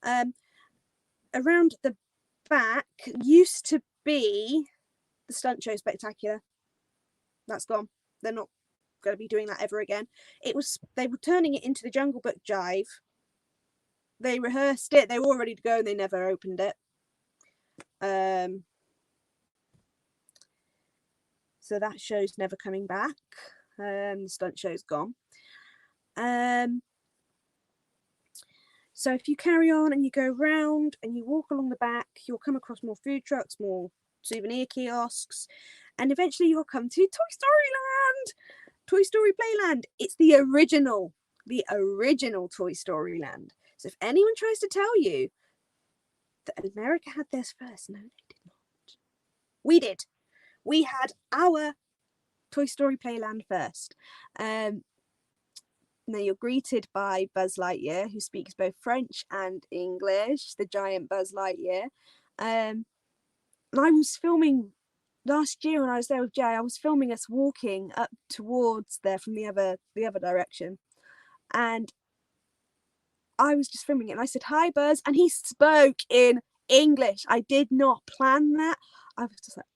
Around the back used to be the Stunt Show Spectacular. That's gone. They're not going to be doing that ever again. They were turning it into the Jungle Book Jive. They rehearsed it. They were all ready to go, and they never opened it. So that show's never coming back. The Stunt Show's gone. So if you carry on and you go round and you walk along the back, you'll come across more food trucks, more souvenir kiosks, and eventually you'll come to Toy Story Land, Toy Story Playland. It's the original Toy Story Land. So if anyone tries to tell you that America had theirs first, no, they did not. We did. We had our Toy Story Playland first. Now you're greeted by Buzz Lightyear, who speaks both French and English, the giant Buzz Lightyear. And I was filming last year when I was there with Jay. I was filming us walking up towards there from the other direction, and I was just filming it. And I said, "Hi, Buzz," and he spoke in English. I did not plan that. I was just like,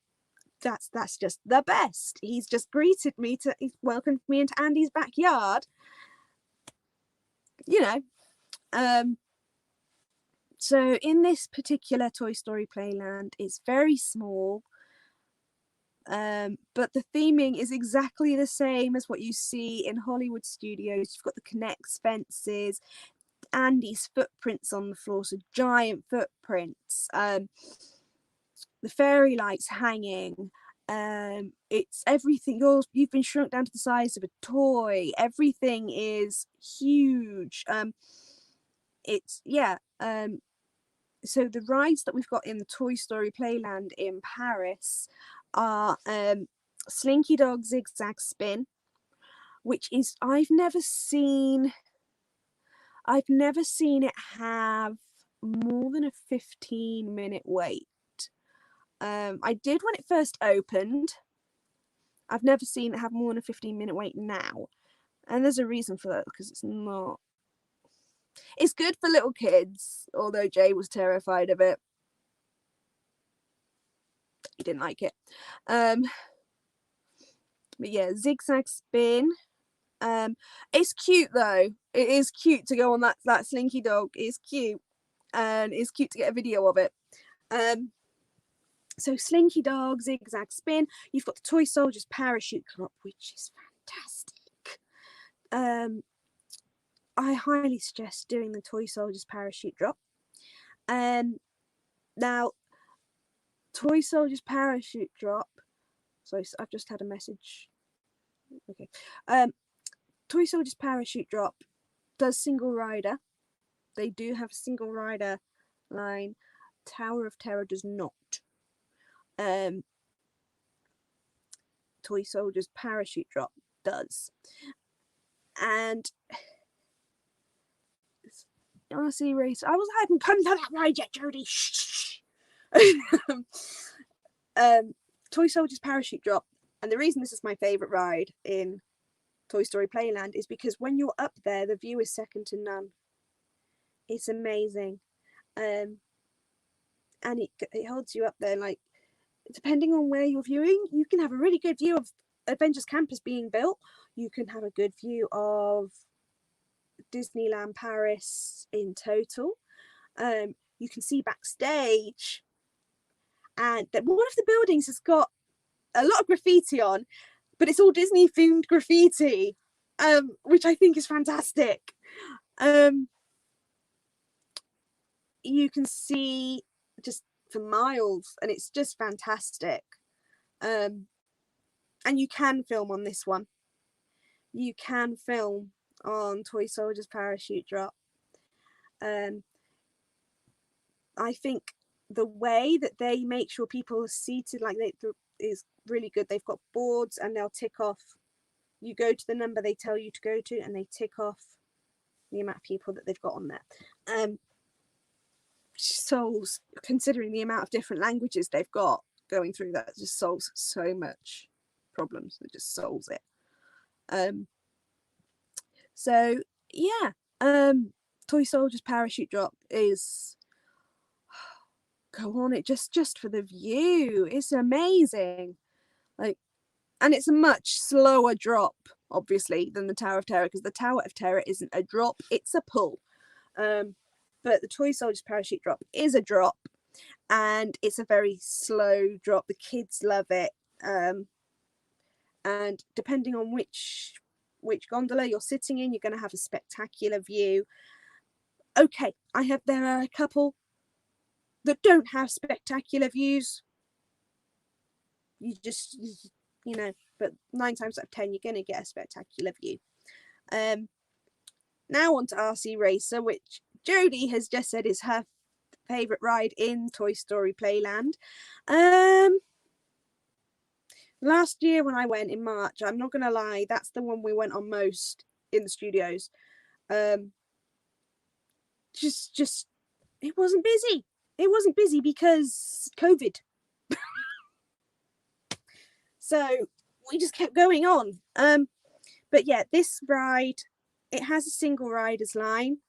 that's just the best. He's just greeted me he's welcomed me into Andy's backyard, you know. So in this particular Toy Story Playland, it's very small, but the theming is exactly the same as what you see in Hollywood studios. You've got the Connects fences, Andy's footprints on the floor, so giant footprints, the fairy lights hanging. It's everything. You've been shrunk down to the size of a toy. Everything is huge. So the rides that we've got in the Toy Story Playland in Paris are Slinky Dog Zigzag Spin, which is I've never seen it have more than a 15-minute wait. I did when it first opened. I've never seen it have more than a 15-minute wait now. And there's a reason for that, because it's good for little kids, although Jay was terrified of it. He didn't like it. But yeah, Zigzag Spin. It's cute though. It is cute to go on that Slinky Dog. It's cute. And it's cute to get a video of it. So Slinky Dog, Zigzag Spin. You've got the Toy Soldiers Parachute Drop, which is fantastic. I highly suggest doing the Toy Soldiers Parachute Drop. Now, Toy Soldiers Parachute Drop. So I've just had a message. Okay. Toy Soldiers Parachute Drop does single rider. They do have a single rider line. Tower of Terror does not. Toy Soldiers Parachute Drop does. And RC Race. I haven't come to that ride yet, Jodie. Shh. Toy Soldiers Parachute Drop. And the reason this is my favourite ride in Toy Story Playland is because when you're up there, the view is second to none. It's amazing. And it holds you up there. Like, depending on where you're viewing, you can have a really good view of Avengers Campus being built. You can have a good view of Disneyland Paris in total. You can see backstage, and that one of the buildings has got a lot of graffiti on, but it's all Disney themed graffiti, which I think is fantastic. You can see just for miles, and it's just fantastic. And you can film on this one. You can film on Toy Soldiers Parachute Drop. I think the way that they make sure people are seated is really good. They've got boards, and they'll tick off. You go to the number they tell you to go to, and they tick off the amount of people that they've got on there. Solves, considering the amount of different languages they've got going through, that just solves so much problems. It just solves it. So yeah, Toy Soldiers Parachute Drop is, go on it just for the view. It's amazing. And it's a much slower drop, obviously, than the Tower of Terror, because the Tower of Terror isn't a drop, it's a pull. But the Toy Soldiers Parachute Drop is a drop, and it's a very slow drop. The kids love it. And depending on which gondola you're sitting in, you're going to have a spectacular view. Okay, there are a couple that don't have spectacular views. But 9 times out of 10, you're going to get a spectacular view. Now on to RC Racer, which Jodie has just said is her favourite ride in Toy Story Playland. Last year when I went in March, I'm not going to lie, that's the one we went on most in the studios. Just it wasn't busy. It wasn't busy because COVID. So we just kept going on. But yeah, this ride, it has a single riders line.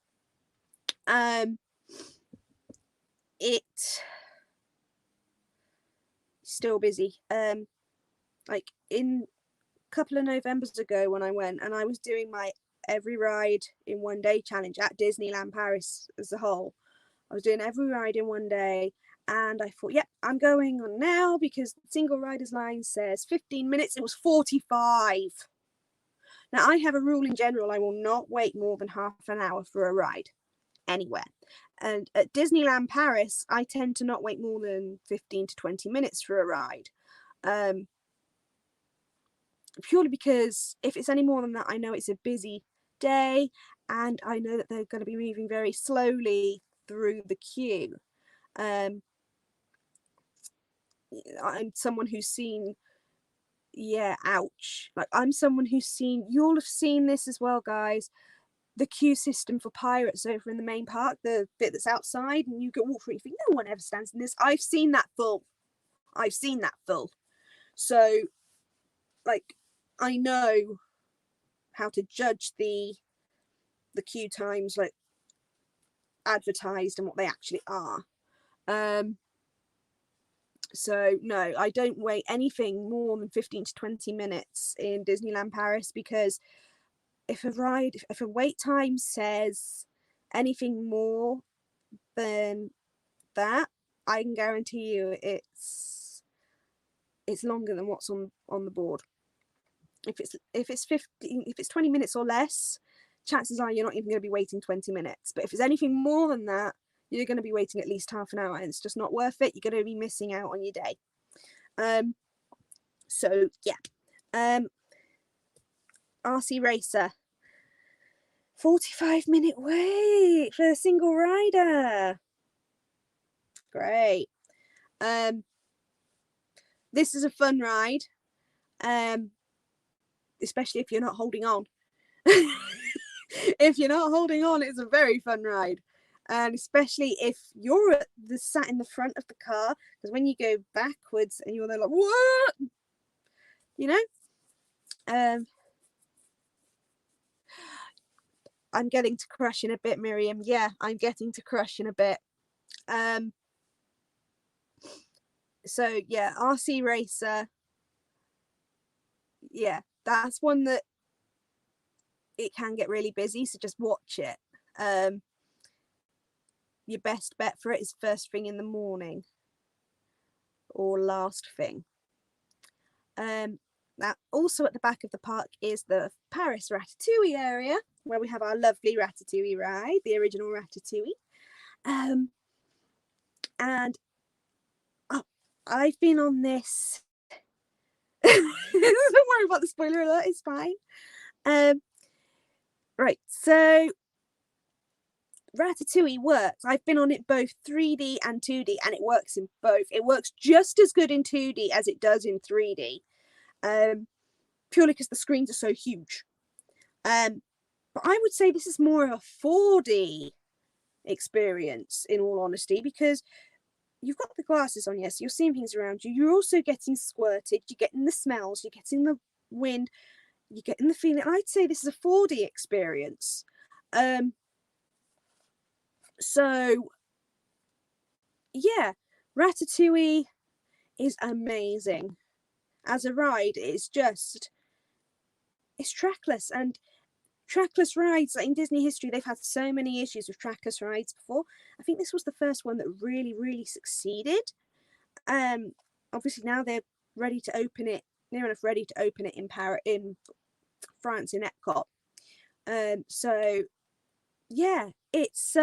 still busy. Like in a couple of Novembers ago when I went, and I was doing my every ride in one day challenge at Disneyland Paris as a whole. I was doing every ride in one day, and I thought, yep, I'm going on now because the single rider's line says 15 minutes. It was 45. Now, I have a rule in general, I will not wait more than half an hour for a ride anywhere. And at Disneyland Paris, I tend to not wait more than 15 to 20 minutes for a ride. Purely because if it's any more than that, I know it's a busy day, and I know that they're going to be moving very slowly through the queue. I'm someone who's seen, ouch. Like, I'm someone who's seen, you'll have seen this as well, guys, the queue system for Pirates over in the main park, the bit that's outside, and you go walk through, you think, no one ever stands in this. I've seen that full. So, like, I know how to judge the queue times, like, advertised and what they actually are. So no, I don't wait anything more than 15 to 20 minutes in Disneyland Paris, because if a wait time says anything more than that, I can guarantee you it's longer than what's on the board. If it's 20 minutes or less, chances are you're not even going to be waiting 20 minutes. But if it's anything more than that, you're going to be waiting at least half an hour, and it's just not worth it. You're going to be missing out on your day. So yeah. RC Racer, 45-minute wait for a single rider. Great. This is a fun ride, especially if you're not holding on. If you're not holding on, it's a very fun ride. And especially if you're sat in the front of the car, because when you go backwards and you're there like, what? You know? I'm getting to crush in a bit, Miriam. Yeah, I'm getting to crush in a bit. So yeah, RC Racer. Yeah, that's one that it can get really busy, so just watch it. Your best bet for it is first thing in the morning or last thing. Now, also at the back of the park is the Paris Ratatouille area, where we have our lovely Ratatouille ride, the original Ratatouille. And I've been on this. Don't worry about the spoiler alert, it's fine. Right, so Ratatouille works. I've been on it both 3D and 2D, and it works in both. It works just as good in 2D as it does in 3D, purely because the screens are so huge. But I would say this is more of a 4D experience, in all honesty, because you've got the glasses on, yes, you're seeing things around you. You're also getting squirted. You're getting the smells. You're getting the wind. You're getting the feeling. I'd say this is a 4D experience. So, yeah, Ratatouille is amazing. As a ride, it's trackless, and trackless rides, like in Disney history, they've had so many issues with trackless rides before. I think this was the first one that really, really succeeded. Obviously now they're ready to open it, near enough ready to open it in France, in Epcot. So yeah, it's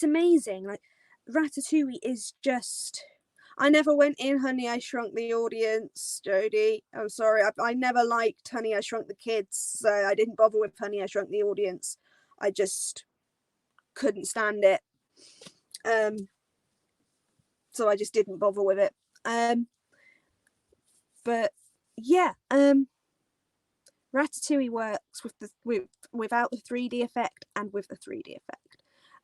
amazing. Like, Ratatouille is just, I never went in Honey, I Shrunk the Audience, Jodie. I'm sorry, I never liked Honey, I Shrunk the Kids, so I didn't bother with Honey, I Shrunk the Audience. I just couldn't stand it. So I just didn't bother with it. But yeah, Ratatouille works without the 3D effect and with the 3D effect.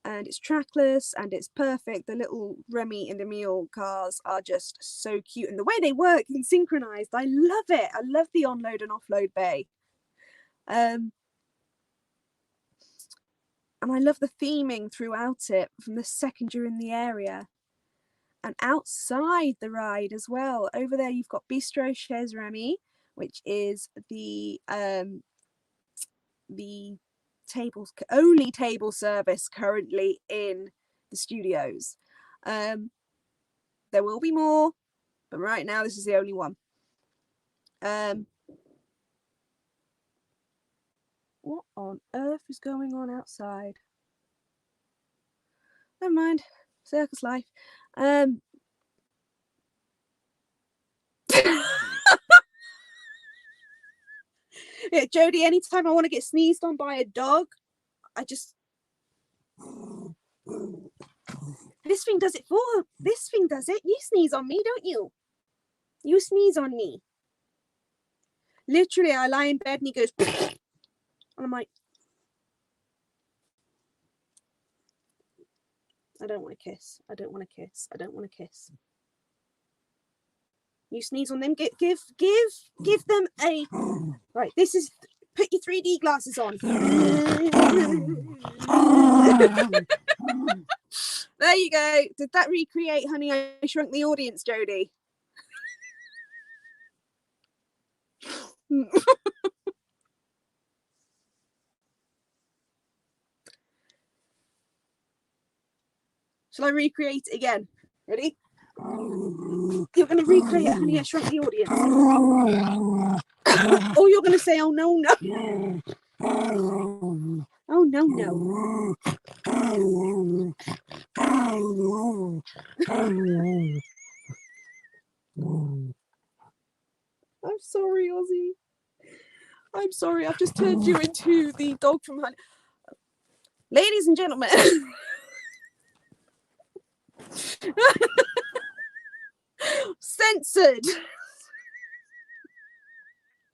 And it's trackless and it's perfect. The little Remy and Emile cars are just so cute, and the way they work and synchronized, I love it. I love the onload and offload bay. And I love the theming throughout it from the second you're in the area. And outside the ride as well, over there you've got Bistro Chez Remy, which is the only table service currently in the studios. There will be more, but right now this is the only one. What on earth is going on outside? Never mind, circus life. Yeah, Jodie, anytime I want to get sneezed on by a dog, I just... This thing does it for... This thing does it. You sneeze on me, don't you? You sneeze on me. Literally, I lie in bed and he goes... And I'm like... I don't want to kiss. I don't want to kiss. I don't want to kiss. You sneeze on them. Give them a... Right, this is... Put your 3D glasses on. There you go. Did that recreate Honey, I Shrunk the Audience, Jodie? Shall I recreate it again? Ready? You're going to recreate Honey, I Shrunk the Audience. Or you're going to say, oh, no, no. Oh, no, no. I'm sorry, Ozzy. I'm sorry, I've just turned you into the dog from Honey. Ladies and gentlemen. Censored.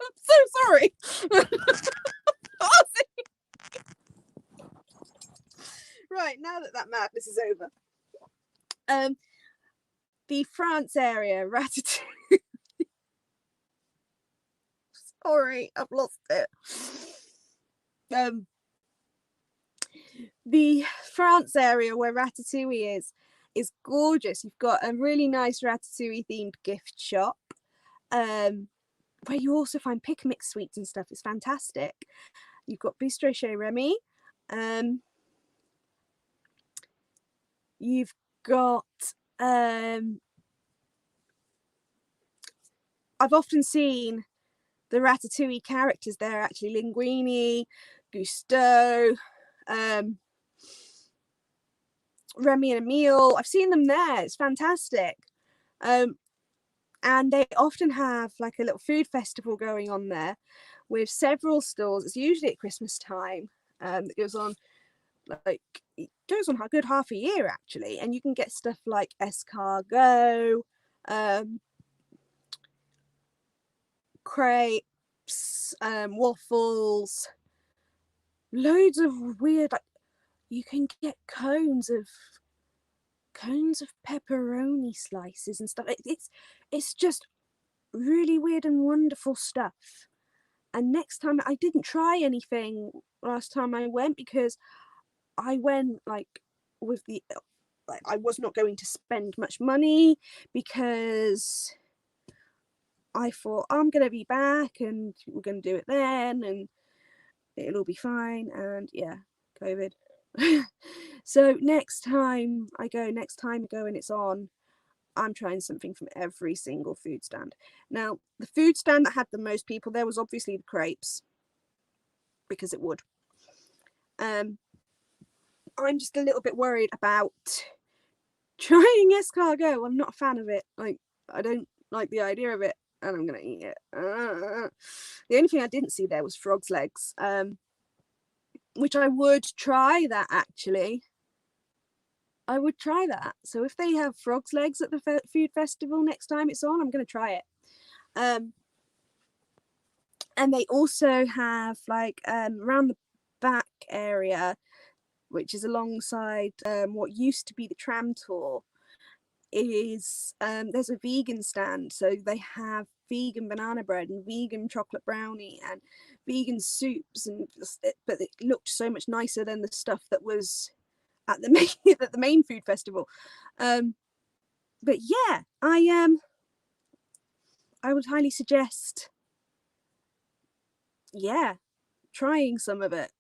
I'm so sorry. Right, now that madness is over. The France area, Ratatouille. Sorry, I've lost it. The France area where Ratatouille is gorgeous. You've got a really nice Ratatouille themed gift shop, where you also find pick and mix sweets and stuff. It's fantastic. You've got Bistro Chez Remy. You've got I've often seen the Ratatouille characters there, actually. Linguini, Gusteau, Remy and Emile. I've seen them there. It's fantastic. And they often have like a little food festival going on there with several stalls. It's usually at Christmas time. That goes on like it goes on a good half a year actually, and you can get stuff like escargot, crepes, waffles, loads of weird, like you can get cones of pepperoni slices and stuff. It's just really weird and wonderful stuff. And next time, I didn't try anything last time I went because I went like with the like I was not going to spend much money because I thought I'm gonna be back and we're gonna do it then and it'll be fine. And yeah, COVID. So next time I go and it's on, I'm trying something from every single food stand. Now, the food stand that had the most people there was obviously the crepes, because it would. I'm just a little bit worried about trying escargot. I'm not a fan of it. Like, I don't like the idea of it, and I'm gonna eat it. The only thing I didn't see there was frog's legs, which I would try that actually. I would try that. So if they have frog's legs at the food festival next time it's on, I'm going to try it. And they also have like around the back area, which is alongside what used to be the tram tour, is there's a vegan stand. So they have vegan banana bread and vegan chocolate brownie and vegan soups, and but it looked so much nicer than the stuff that was at the main food festival. But yeah, I would highly suggest, yeah, trying some of it.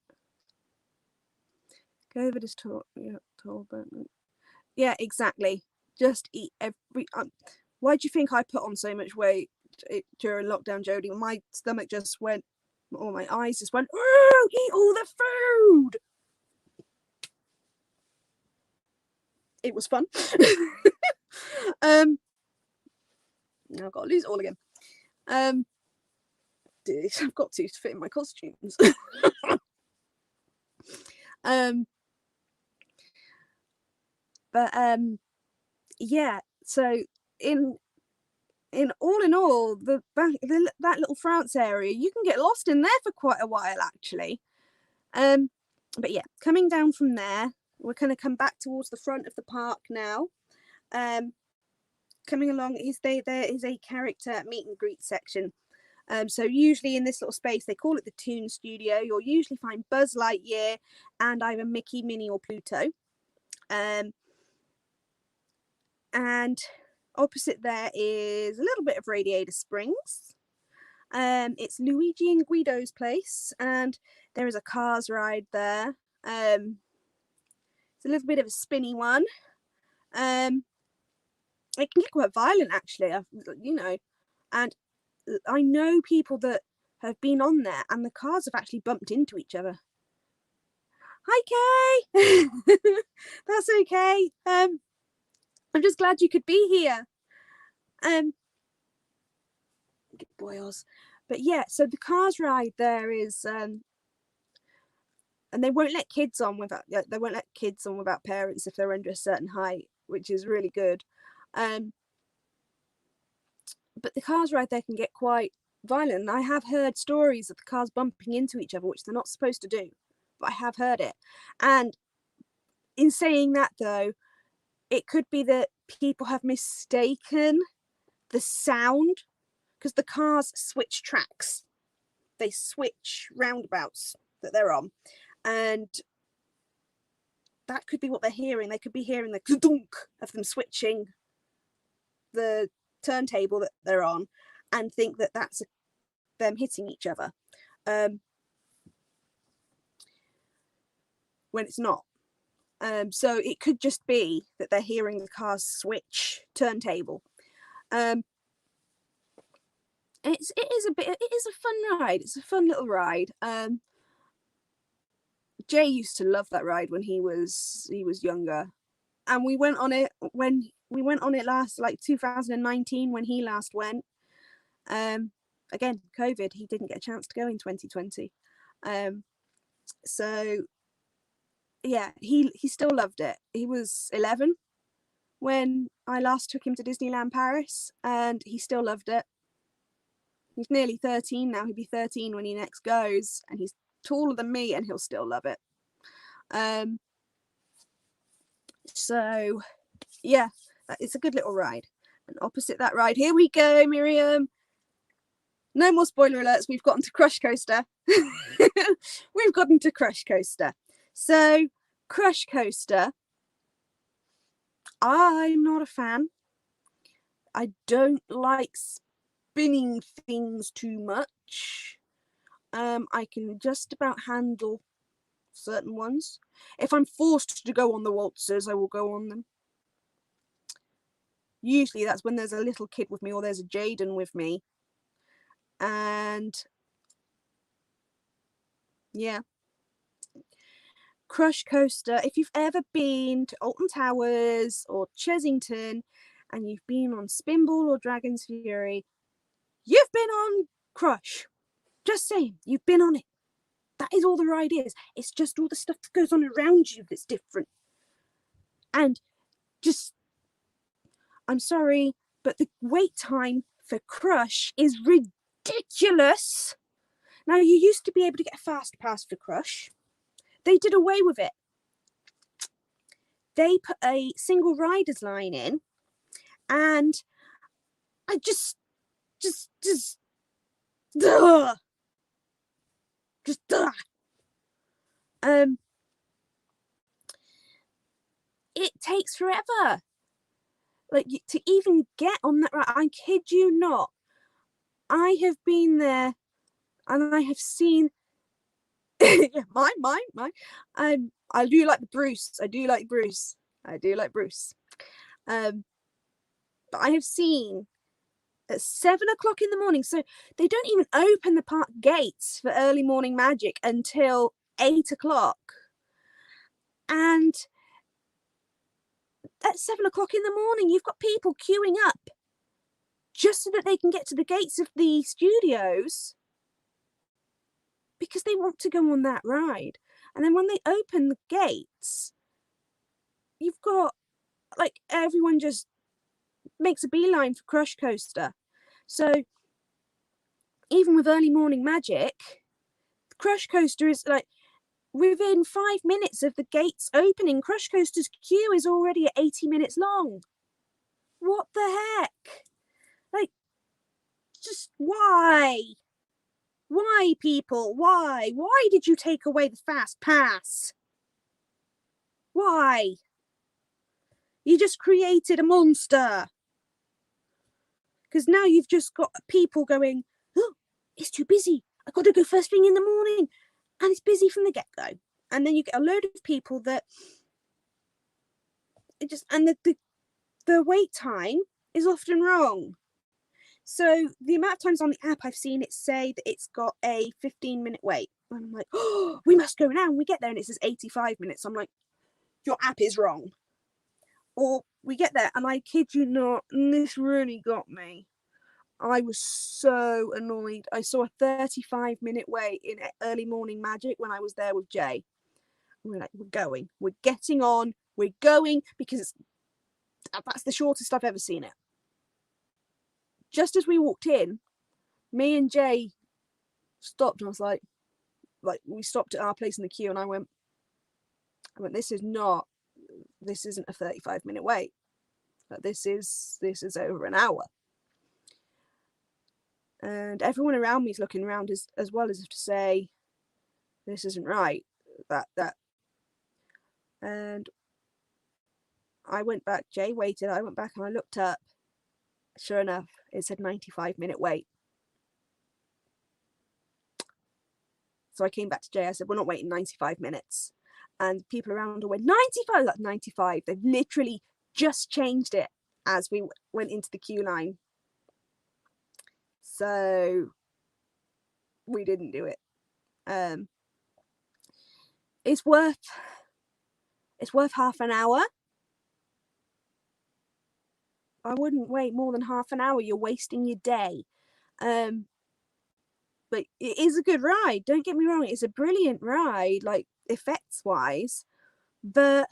COVID is told, but yeah, exactly. Just eat every. Why do you think I put on so much weight during lockdown, Jodie? My stomach just went, or my eyes just went, oh, eat all the food. It was fun. Now I've got to lose it all again. I've got to fit in my costumes. But yeah, so in all, that little France area, you can get lost in there for quite a while, actually. But yeah, coming down from there, we're going to come back towards the front of the park now. Coming along, there is a character meet and greet section. So usually in this little space, they call it the Toon Studio. You'll usually find Buzz Lightyear and either Mickey, Minnie, or Pluto. And opposite there is a little bit of Radiator Springs. It's Luigi and Guido's place, and there is a Cars ride there. It's a little bit of a spinny one. It can get quite violent, actually, you know. And I know people that have been on there, and the cars have actually bumped into each other. Hi, Kay. That's okay. I'm just glad you could be here. Good boy, Oz. But yeah, so the Cars ride there is, and they won't let kids on without parents if they're under a certain height, which is really good. But the Cars ride there can get quite violent. I have heard stories of the cars bumping into each other, which they're not supposed to do, but I have heard it. And in saying that, though, it could be that people have mistaken the sound, because the cars switch tracks. They switch roundabouts that they're on, and that could be what they're hearing. They could be hearing the dunk of them switching the turntable that they're on, and think that that's them hitting each other, when it's not. So it could just be that they're hearing the cars switch turntable. It is a fun ride. It's a fun little ride. Jay used to love that ride when he was younger, and we went on it last, like 2019, when he last went. Again, COVID, he didn't get a chance to go in 2020. So yeah, he still loved it. He was 11 when I last took him to Disneyland Paris, and he still loved it. He's nearly 13 now. He'll be 13 when he next goes, and he's taller than me, and he'll still love it. So yeah, it's a good little ride. And opposite that ride, here we go, Miriam. No more spoiler alerts. We've gotten to Crush Coaster. We've gotten to Crush Coaster. So Crush Coaster, I'm not a fan. I don't like spinning things too much. I can just about handle certain ones. If I'm forced to go on the waltzers, I will go on them. Usually that's when there's a little kid with me, or there's a Jaden with me. And yeah, Crush Coaster, if you've ever been to Alton Towers or Chesington and you've been on Spinball or Dragon's Fury, you've been on Crush. Just saying, you've been on it. That is all the ride is. It's just all the stuff that goes on around you that's different. And just, I'm sorry, but the wait time for Crush is ridiculous. Now, you used to be able to get a fast pass for Crush. They did away with it. They put a single riders line in, and I just it takes forever. Like, to even get on that ride, I kid you not, I have been there and I have seen yeah, mine. I do like Bruce. I do like Bruce. But I have seen at 7 o'clock in the morning, so they don't even open the park gates for early morning magic until 8 o'clock. And at 7 o'clock in the morning, you've got people queuing up just so that they can get to the gates of the studios because they want to go on that ride. And then when they open the gates, you've got, like, everyone just makes a beeline for Crush Coaster. So even with early morning magic, Crush Coaster is like, within 5 minutes of the gates opening, Crush Coaster's queue is already at 80 minutes long. What the heck? Like, just why? Why, people? Why? Why did you take away the fast pass? Why? You just created a monster. Because now you've just got people going, oh, it's too busy. I've got to go first thing in the morning. And it's busy from the get-go. And then you get a load of people that it just, and the wait time is often wrong. So the amount of times on the app I've seen it say that it's got a 15-minute wait. And I'm like, oh, we must go now. And we get there and it says 85 minutes. I'm like, your app is wrong. Or we get there and I kid you not, and this really got me. I was so annoyed. I saw a 35-minute wait in early morning magic when I was there with Jay. We're like, we're getting on, we're going, because that's the shortest I've ever seen it. Just as we walked in, me and Jay stopped and I was like, we stopped at our place in the queue and I went, this isn't a 35-minute wait. This is over an hour. And everyone around me is looking around as well as if to say, this isn't right. That. And I went back, Jay waited, I went back and I looked up. Sure enough, it said 95-minute wait. So I came back to Jay, I said, we're not waiting 95 minutes. And people around went, 95? That's 95. They've literally just changed it as we went into the queue line. So we didn't do it. It's worth half an hour. I wouldn't wait more than half an hour. You're wasting your day. But it is a good ride. Don't get me wrong. It's a brilliant ride, like effects wise. But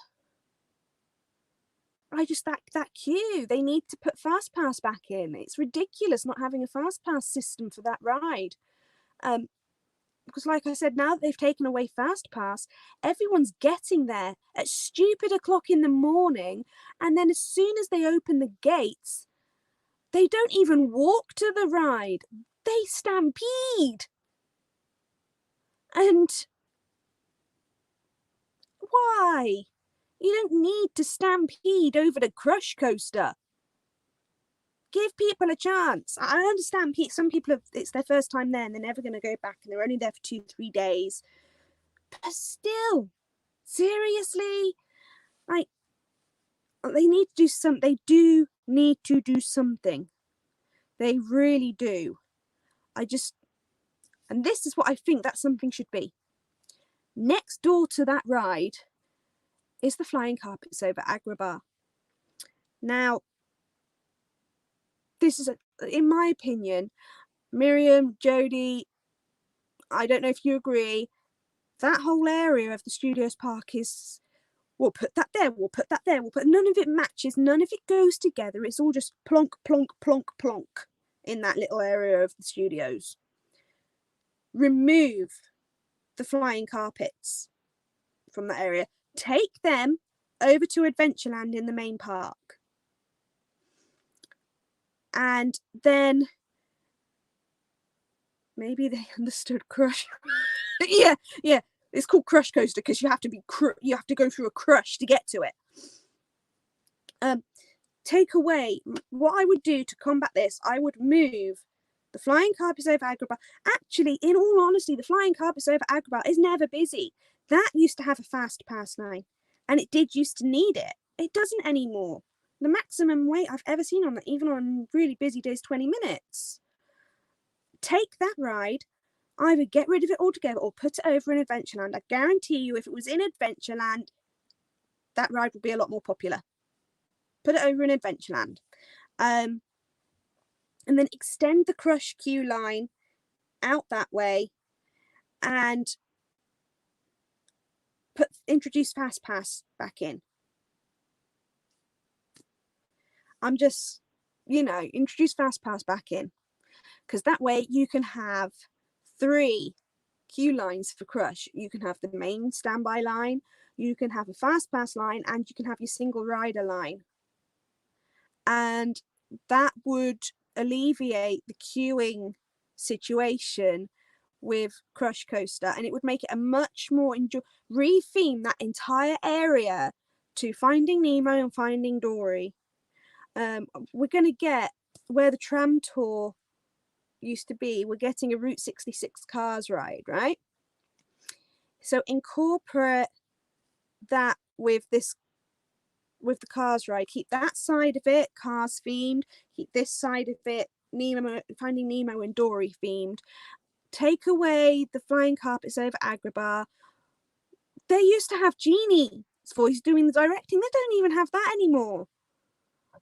I just that queue. They need to put Fast Pass back in. It's ridiculous not having a Fast Pass system for that ride. Because like I said, now that they've taken away Fast Pass, everyone's getting there at stupid o'clock in the morning, and then as soon as they open the gates, they don't even walk to the ride. They stampede. And why? You don't need to stampede over the Crush Coaster. Give people a chance. I understand some people it's their first time there and they're never going to go back and they're only there for 2-3 days. But still, seriously, like, they need to do something. They do need to do something. They really do. And this is what I think that something should be. Next door to that ride is the flying carpets over Agrabah. Now, this is, in my opinion, Miriam, Jodie, I don't know if you agree, that whole area of the Studios Park is, we'll put that there, we'll put that there, none of it matches, none of it goes together. It's all just plonk, plonk, plonk, plonk in that little area of the studios. Remove the flying carpets from that area. Take them over to Adventureland in the main park. And then maybe they understood Crush. yeah. It's called Crush Coaster because you have to go through a crush to get to it. take away, what I would do to combat this, I would move the flying carpets over Agrabah. Actually, in all honesty, the flying carpets over Agrabah is never busy. That used to have a fast pass line, and it did used to need it. It doesn't anymore. The maximum wait I've ever seen on that, even on really busy days, 20 minutes. Take that ride, either get rid of it altogether or put it over in Adventureland. I guarantee you, if it was in Adventureland, that ride would be a lot more popular. Put it over in Adventureland. And then extend the Crush queue line out that way and introduce Fast Pass back in. I'm just, introduce Fast Pass back in, because that way you can have 3 queue lines for Crush. You can have the main standby line, you can have a Fast Pass line, and you can have your single rider line. And that would alleviate the queuing situation with Crush Coaster, and it would make it a much more retheme that entire area to Finding Nemo and Finding Dory. We're going to get where the tram tour used to be. We're getting a Route 66 cars ride, right? So incorporate that with the cars ride. Keep that side of it cars themed. Keep this side of it Finding Nemo and Dory themed. Take away the flying carpets over Agrabah. They used to have Genie's voice doing the directing. They don't even have that anymore.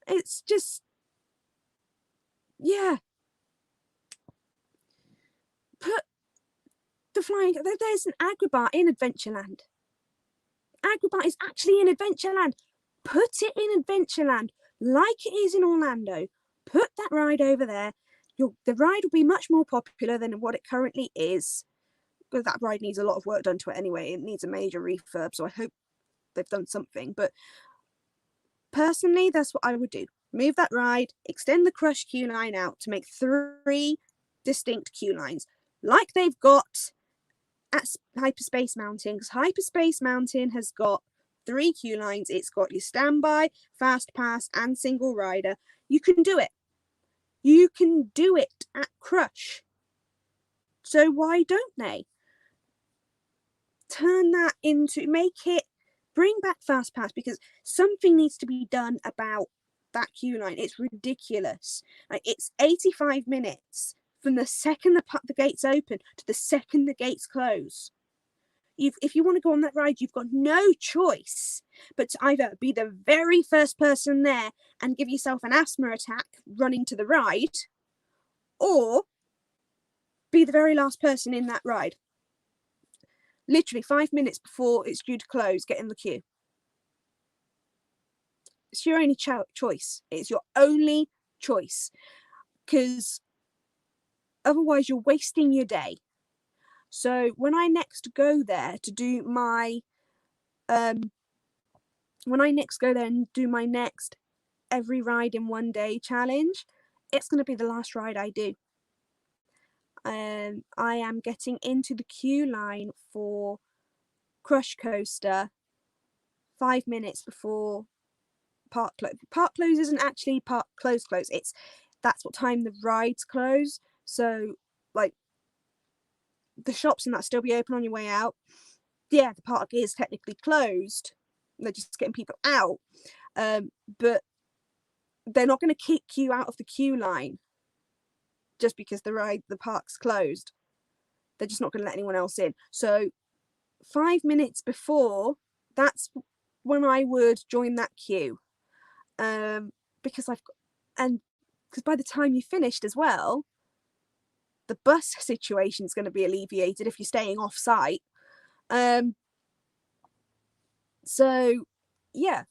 It's just, yeah. Put the flying. There's an Agrabah in Adventureland. Agrabah is actually in Adventureland. Put it in Adventureland like it is in Orlando. Put that ride over there. The ride will be much more popular than what it currently is. But that ride needs a lot of work done to it anyway. It needs a major refurb, so I hope they've done something. But personally, that's what I would do. Move that ride, extend the Crush queue line out to make 3 distinct queue lines, like they've got at Hyperspace Mountain, because Hyperspace Mountain has got 3 queue lines. It's got your standby, Fast Pass, and single rider. You can do it. You can do it at Crush. So why don't they? Turn that into, bring back Fast Pass, because something needs to be done about that queue line. It's ridiculous. Like, it's 85 minutes from the second the gates open to the second the gates close. If you want to go on that ride, you've got no choice but to either be the very first person there and give yourself an asthma attack running to the ride, or be the very last person in that ride. Literally 5 minutes before it's due to close, get in the queue. It's your only choice. It's your only choice, because otherwise you're wasting your day. So when I next go there to do my next every ride in one day challenge, it's going to be the last ride I do. I am getting into the queue line for Crush Coaster 5 minutes before park close. Park close isn't actually park close. That's what time the rides close. So, like, the shops and that still be open on your way out. Yeah, the park is technically closed. They're just getting people out. But they're not going to kick you out of the queue line just because the park's closed. They're just not going to let anyone else in. So 5 minutes before, that's when I would join that queue. Because by the time you finished as well, the bus situation is going to be alleviated if you're staying off site. So yeah,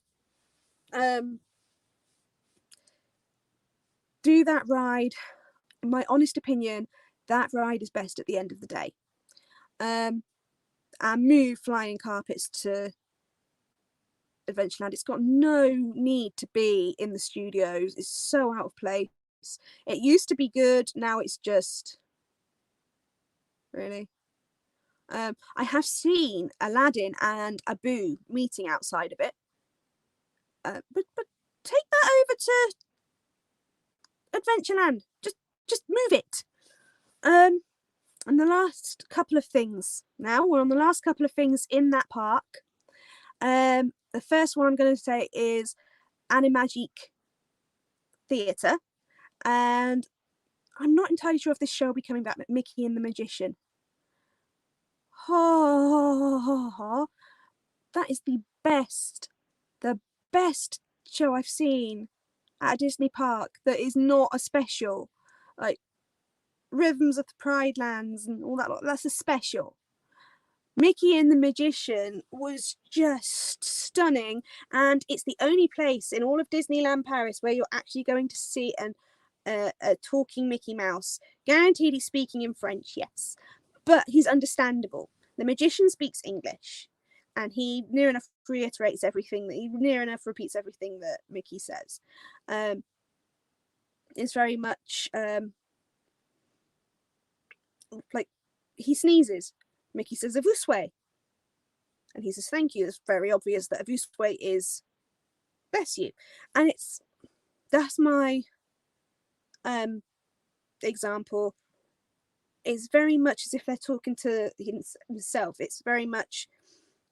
do that ride. In my honest opinion, that ride is best at the end of the day. And move flying carpets to Adventureland. It's got no need to be in the studios. It's so out of place. It used to be good, now it's just really. I have seen Aladdin and Abu meeting outside of it. But take that over to Adventureland. Just move it. And the last couple of things. Now we're on the last couple of things in that park. The first one I'm going to say is Animagique Theatre, and I'm not entirely sure if this show will be coming back, but Mickey and the Magician. Oh, that is the best show I've seen at a Disney park that is not a special. Like Rhythms of the Pride Lands and all that, that's a special. Mickey and the Magician was just stunning, and it's the only place in all of Disneyland Paris where you're actually going to see a talking Mickey Mouse. Guaranteed he's speaking in French, yes, but he's understandable. The Magician speaks English, and he near enough repeats everything that Mickey says. It's very much like he sneezes. Mickey says, "A vous souhaitez," and he says, "Thank you." It's very obvious that a vous souhaitez is bless you, and that's my example. It's very much as if they're talking to himself. It's very much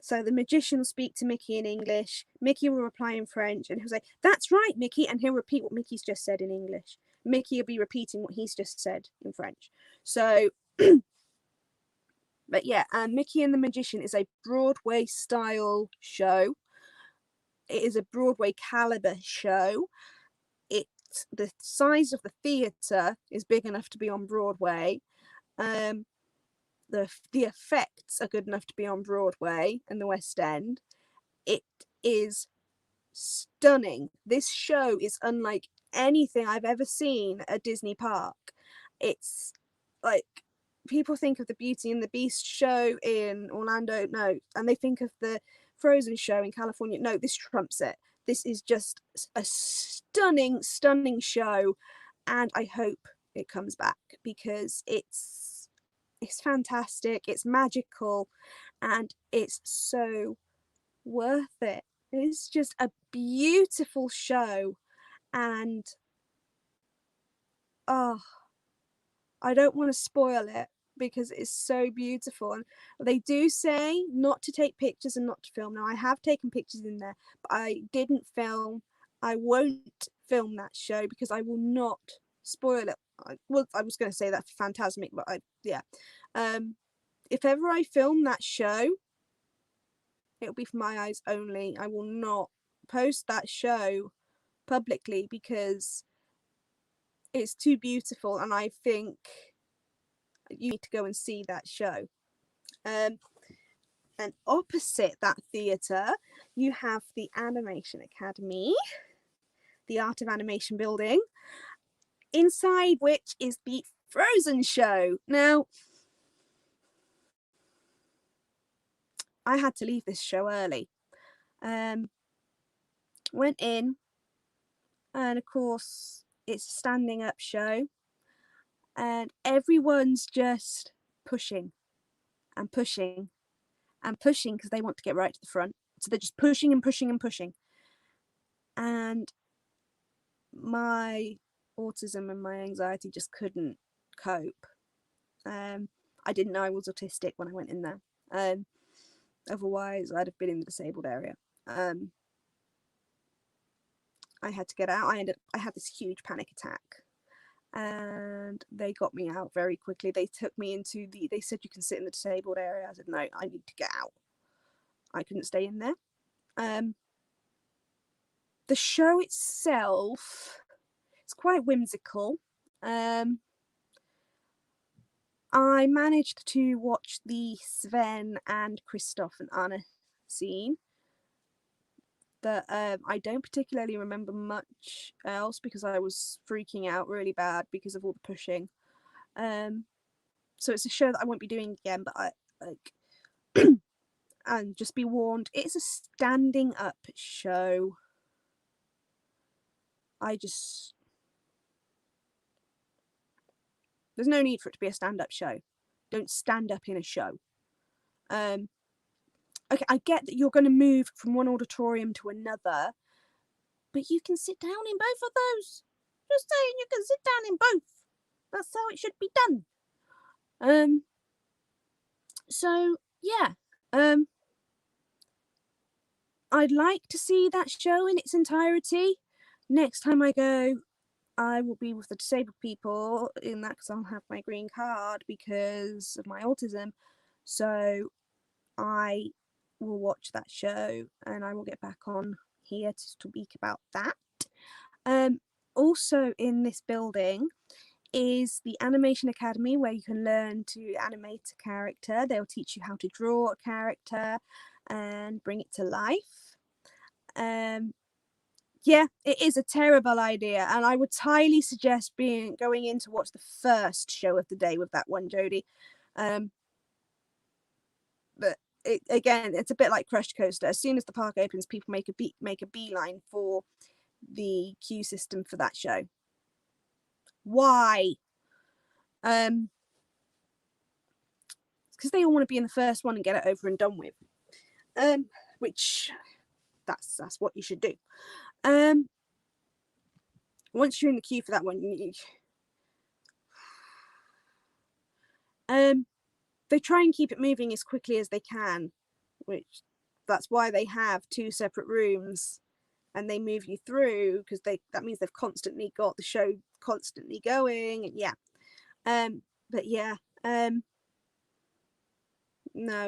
so the Magician will speak to Mickey in English, Mickey will reply in French, and he'll say, "That's right, Mickey," and he'll repeat what Mickey's just said in English. Mickey will be repeating what he's just said in French. So but yeah, Mickey and the Magician is a Broadway style show. It is a Broadway caliber show. The size of the theatre is big enough to be on Broadway. The effects are good enough to be on Broadway and the West End. It is stunning. This show is unlike anything I've ever seen at Disney Park. It's like, people think of the Beauty and the Beast show in Orlando, no, and they think of the Frozen show in California. No, this trumps it. This is just a stunning show, and I hope it comes back because it's fantastic, it's magical, and it's so worth it. It's just a beautiful show, and I don't want to spoil it because it's so beautiful. And they do say not to take pictures and not to film. Now, I have taken pictures in there, but I didn't film. I won't film that show because I will not spoil it. I was going to say that for Fantasmic, but if ever I film that show, it'll be for my eyes only. I will not post that show publicly because it's too beautiful, and I think you need to go and see that show. And opposite that theatre, you have the Animation Academy, the Art of Animation building, inside which is the Frozen show. Now, I had to leave this show early. Went in, and of course, it's a standing up show, and everyone's just pushing and pushing and pushing because they want to get right to the front. So they're just pushing and pushing and pushing. And my autism and my anxiety just couldn't cope. I didn't know I was autistic when I went in there. Otherwise, I'd have been in the disabled area. I had to get out. I had this huge panic attack, and they got me out very quickly. They took me into they said, "You can sit in the disabled area." I said, "No, I need to get out." I couldn't stay in there. The show itself, it's quite whimsical. I managed to watch the Sven and Kristoff and Anna scene. That I don't particularly remember much else because I was freaking out really bad because of all the pushing. So it's a show that I won't be doing again, but I like and just be warned, it's a standing up show. There's no need for it to be a stand-up show. Don't stand up in a show. Okay, I get that you're going to move from one auditorium to another, but you can sit down in both of those. Just saying, you can sit down in both. That's how it should be done. So yeah, I'd like to see that show in its entirety. Next time I go, I will be with the disabled people in that, because I'll have my green card because of my autism. So I will watch that show and I will get back on here to speak about that. Also in this building is the Animation Academy, where you can learn to animate a character. They'll teach you how to draw a character and bring it to life. Yeah, it is a terrible idea, and I would highly suggest going in to watch the first show of the day with that one, Jodie. But again, it's a bit like Crush Coaster. As soon as the park opens, people make a beeline for the queue system for that show. Why? Because they all want to be in the first one and get it over and done with. Which that's what you should do. Once you're in the queue for that one, they try and keep it moving as quickly as they can, which that's why they have 2 separate rooms, and they move you through, because that means they've constantly got the show constantly going. And yeah, but yeah, no,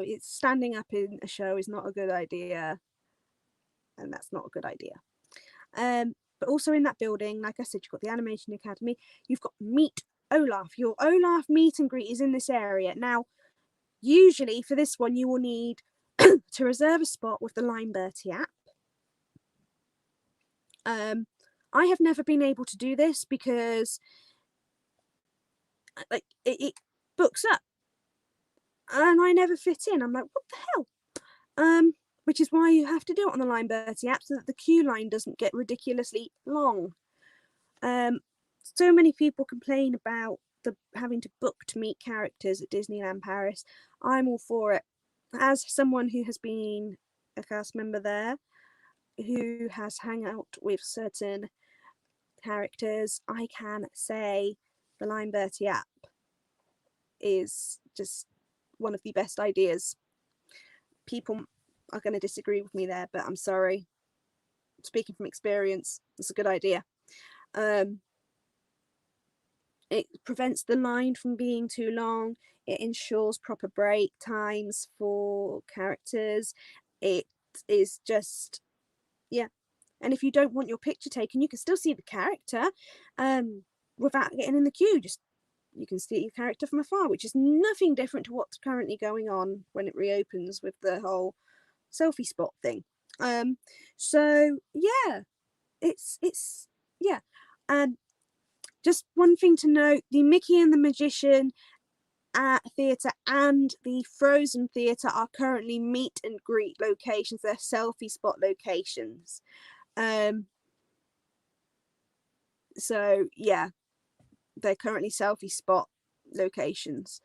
it's standing up in a show is not a good idea, and that's not a good idea. But also in that building, like I said, you've got the Animation Academy. You've got Meet Olaf. Your Olaf meet and greet is in this area. Now, usually for this one, you will need to reserve a spot with the Lime Bertie app. I have never been able to do this because like it books up, and I never fit in. I'm like, what the hell? Which is why you have to do it on the Lime Bertie app, so that the queue line doesn't get ridiculously long. So many people complain about having to book to meet characters at Disneyland Paris. I'm all for it. As someone who has been a cast member there, who has hung out with certain characters, I can say the Lime Bertie app is just one of the best ideas. People are going to disagree with me there, but I'm sorry. Speaking from experience, it's a good idea. It prevents the line from being too long. It ensures proper break times for characters. It is just, yeah. And if you don't want your picture taken, you can still see the character without getting in the queue. You can see your character from afar, which is nothing different to what's currently going on when it reopens with the whole selfie spot thing. So yeah, it's yeah. Just one thing to note: the Mickey and the Magician theatre and the Frozen theatre are currently meet and greet locations. They're selfie spot locations. So yeah, they're currently selfie spot locations.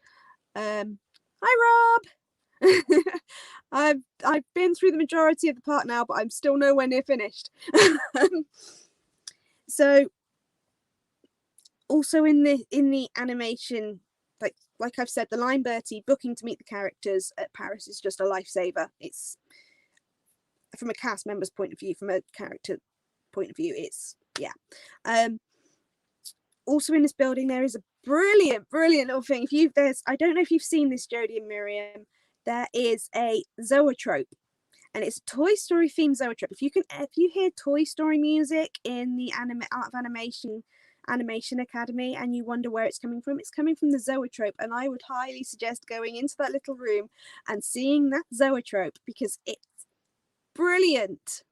Hi Rob. I've been through the majority of the park now, but I'm still nowhere near finished. So also in the animation, like I've said, the Lime Bertie booking to meet the characters at Paris is just a lifesaver. It's from a cast member's point of view, from a character point of view, it's yeah. Also in this building there is a brilliant little thing. I don't know if you've seen this, Jodie and Miriam. There is a zoetrope, and it's a Toy Story themed zoetrope. If you hear Toy Story music in the Art of Animation Academy and you wonder where it's coming from the zoetrope. And I would highly suggest going into that little room and seeing that zoetrope, because it's brilliant.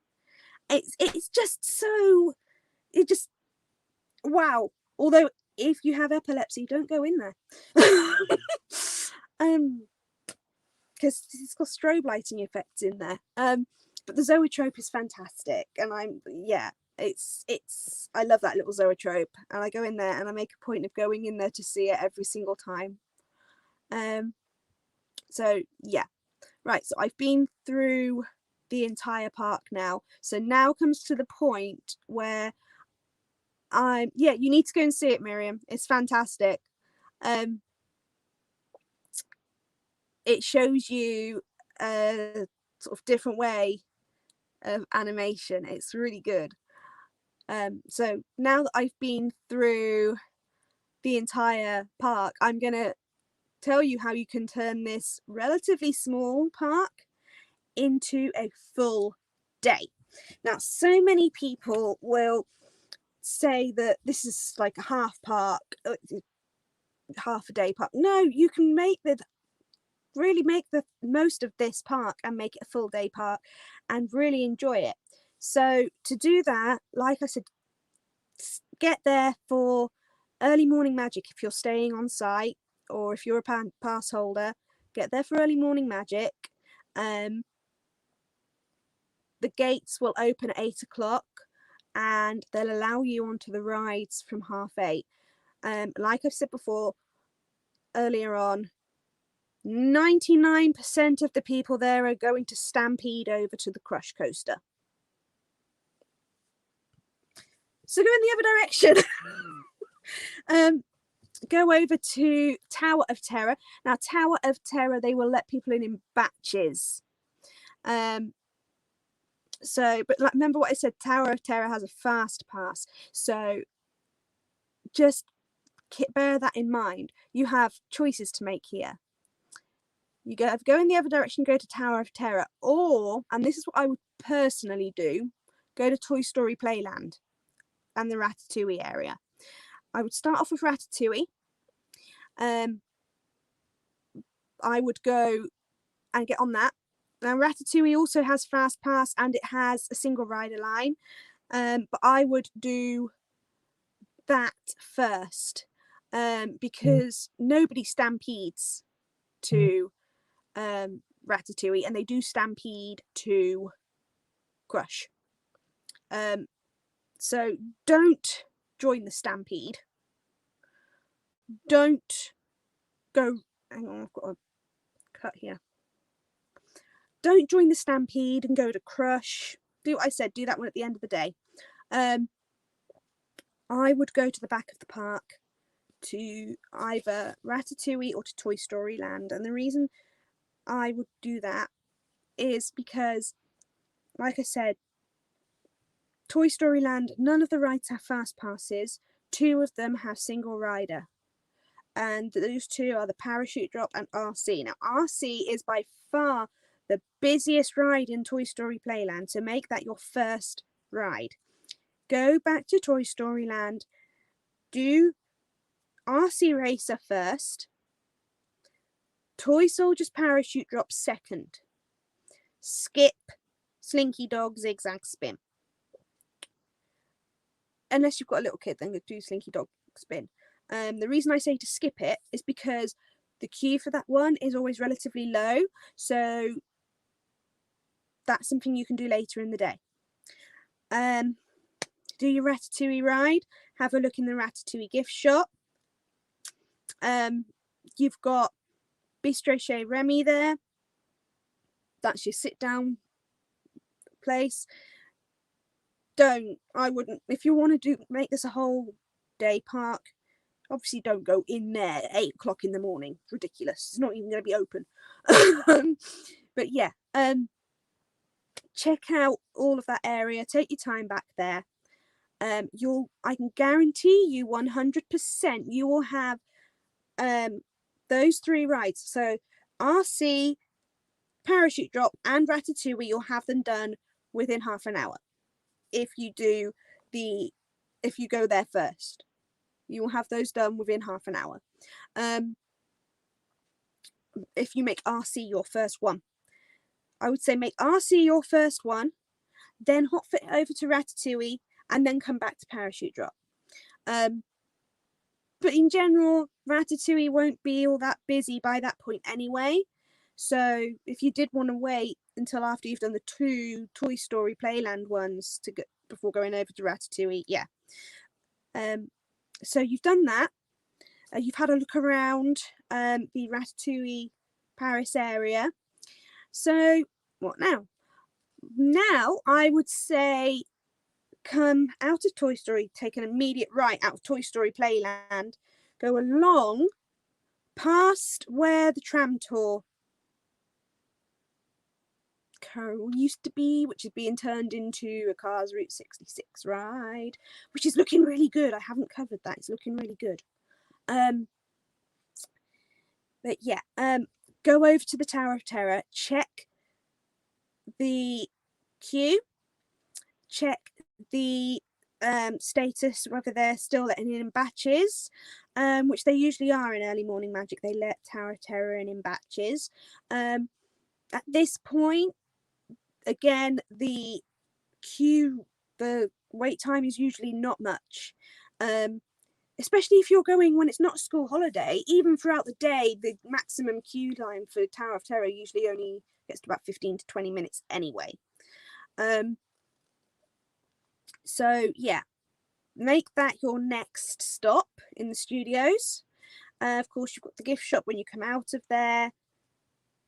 It's just so, wow. Although if you have epilepsy, don't go in there. Because it's got strobe lighting effects in there. But the zoetrope is fantastic, and I love that little zoetrope, and I go in there and I make a point of going in there to see it every single time. So yeah, right. So I've been through the entire park now. So now comes to the point where yeah, you need to go and see it, Miriam. It's fantastic. It shows you a sort of different way of animation. It's really good. So now that I've been through the entire park, I'm gonna tell you how you can turn this relatively small park into a full day. Now, so many people will say that this is like a half park, half a day park. No, you can really make the most of this park and make it a full day park and really enjoy it. So to do that, like I said, get there for early morning magic if you're staying on site, or if you're a pass holder, get there for early morning magic. The gates will open at 8 o'clock and they'll allow you onto the rides from 8:30. Like I've said before earlier on, 99% of the people there are going to stampede over to the Crush Coaster. So go in the other direction. Go over to Tower of Terror. Now, Tower of Terror, they will let people in batches. But like, remember what I said, Tower of Terror has a fast pass. So just bear that in mind. You have choices to make here. You go in the other direction, go to Tower of Terror, or, and this is what I would personally do, go to Toy Story Playland and the Ratatouille area. I would start off with Ratatouille. I would go and get on that. Now, Ratatouille also has Fast Pass and it has a single rider line, but I would do that first because nobody stampedes to Ratatouille, and they do stampede to Crush. So don't join the stampede. Don't go. Hang on, I've got a cut here. Don't join the stampede and go to Crush. Do what I said. Do that one at the end of the day. I would go to the back of the park to either Ratatouille or to Toy Story Land, and the reason I would do that is because, like I said, Toy Story Land, none of the rides have fast passes. 2 of them have single rider, and those 2 are the Parachute Drop and RC. Now, RC is by far the busiest ride in Toy Story Playland, so make that your first ride. Go back to Toy Story Land, do RC Racer first, Toy Soldiers Parachute Drop second, skip Slinky Dog Zigzag Spin. Unless you've got a little kid, then do Slinky Dog Spin. The reason I say to skip it is because the queue for that one is always relatively low, so that's something you can do later in the day. Do your Ratatouille ride, have a look in the Ratatouille gift shop. You've got Bistro Chez Remy there. That's your sit down place. I wouldn't, if you want to make this a whole day park, obviously don't go in there at 8 o'clock in the morning. It's ridiculous. It's not even going to be open. But yeah, check out all of that area. Take your time back there. I can guarantee you 100% you will have those 3 rides. So RC, Parachute Drop and Ratatouille, you'll have them done within half an hour. If you go there first, you will have those done within half an hour. If you make RC your first one, I would say make RC your first one, then hot foot over to Ratatouille, and then come back to Parachute Drop. But in general, Ratatouille won't be all that busy by that point anyway. So if you did want to wait until after you've done the 2 Toy Story Playland ones before going over to Ratatouille, yeah. So you've done that. You've had a look around the Ratatouille Paris area. So what now? now I would say come out of Toy Story, take an immediate right out of Toy Story Playland, go along past where the tram tour used to be, which is being turned into a Cars Route 66 ride, which is looking really good. I haven't covered that. It's looking really good. But yeah, go over to the Tower of Terror, check the queue, check the status, whether they're still letting in batches, which they usually are in Early Morning Magic. They let Tower of Terror in batches. At this point, again, the queue, the wait time is usually not much. Especially if you're going when it's not a school holiday. Even throughout the day, the maximum queue line for Tower of Terror usually only gets to about 15 to 20 minutes anyway. So yeah, make that your next stop in the studios. Of course, you've got the gift shop when you come out of there.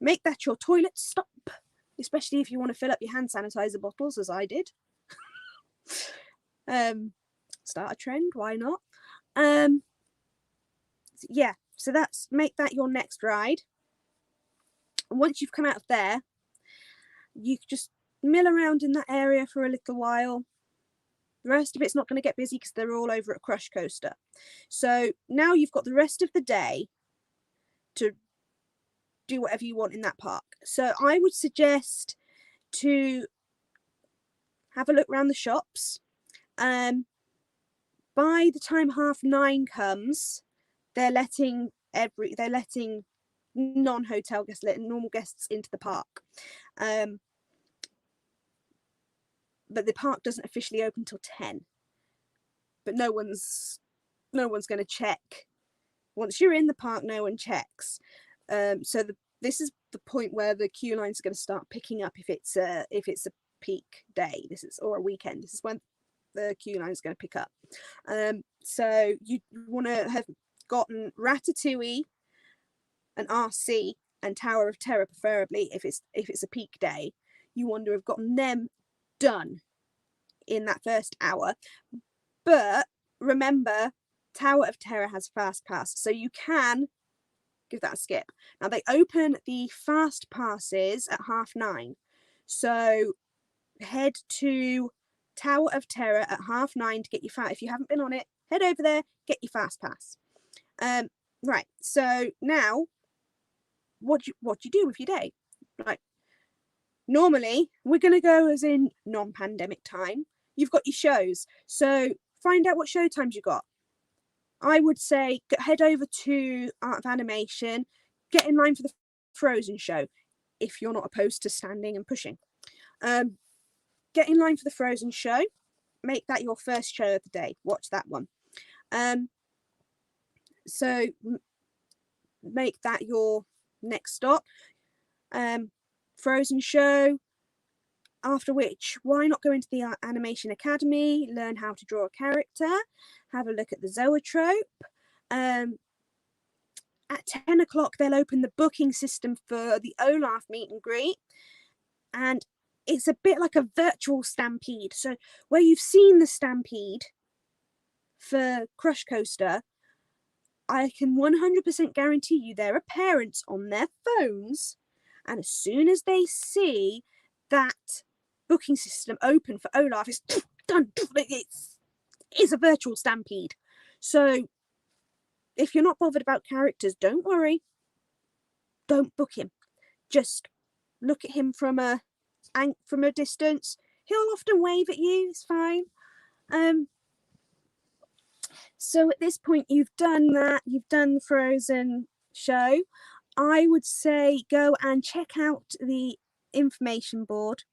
Make that your toilet stop, especially if you want to fill up your hand sanitizer bottles, as I did. Start a trend, why not? Yeah, so make that your next ride. And once you've come out of there, you just mill around in that area for a little while. The rest of it's not going to get busy because they're all over at Crush Coaster. So now you've got the rest of the day to do whatever you want in that park. So I would suggest to have a look around the shops. By the time 9:30 comes, they're letting non-hotel guests, letting normal guests into the park. But the park doesn't officially open till 10. But no one's going to check. Once you're in the park, no one checks. So this is the point where the queue lines are going to start picking up if it's a peak day. Or a weekend. This is when the queue line is going to pick up. So you want to have gotten Ratatouille and RC and Tower of Terror, preferably if it's a peak day. You want to have gotten them done in that first hour. But remember, Tower of Terror has fast pass, so you can give that a skip. Now they open the fast passes at 9:30, so head to Tower of Terror at 9:30 to get your if you haven't been on it, head over there, get your fast pass. Right, so now what do you do with your day? Right, normally we're going to go as in non-pandemic time. You've got your shows, so find out what show times you got. I would say head over to Art of Animation, get in line for the Frozen show if you're not opposed to standing and pushing. Get in line for the Frozen show, make that your first show of the day, watch that one. So make that your next stop. Frozen show, after which, why not go into the Animation Academy, learn how to draw a character, have a look at the Zoetrope. At 10 o'clock, they'll open the booking system for the Olaf meet and greet. And it's a bit like a virtual Stampede. So where you've seen the Stampede for Crush Coaster, I can 100% guarantee you there are parents on their phones. And as soon as they see that booking system open for Olaf, it's done. It's a virtual Stampede. So if you're not bothered about characters, don't worry. Don't book him. Just look at him from a distance. He'll often wave at you. It's fine. So at this point, you've done that. You've done the Frozen show. I would say go and check out the information board.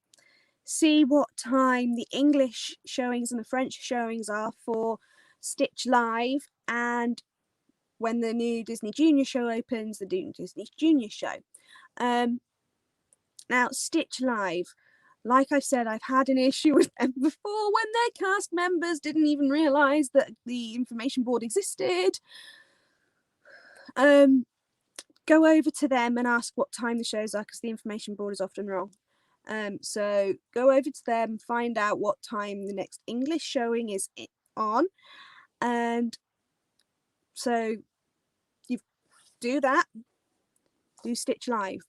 See what time the English showings and the French showings are for Stitch Live, and when the new Disney Junior show opens, the new Disney Junior show. Now, Stitch Live, like I've said, I've had an issue with them before when their cast members didn't even realise that the information board existed. Go over to them and ask what time the shows are, because the information board is often wrong. So go over to them, find out what time the next English showing is on, and so you do that, do Stitch Live,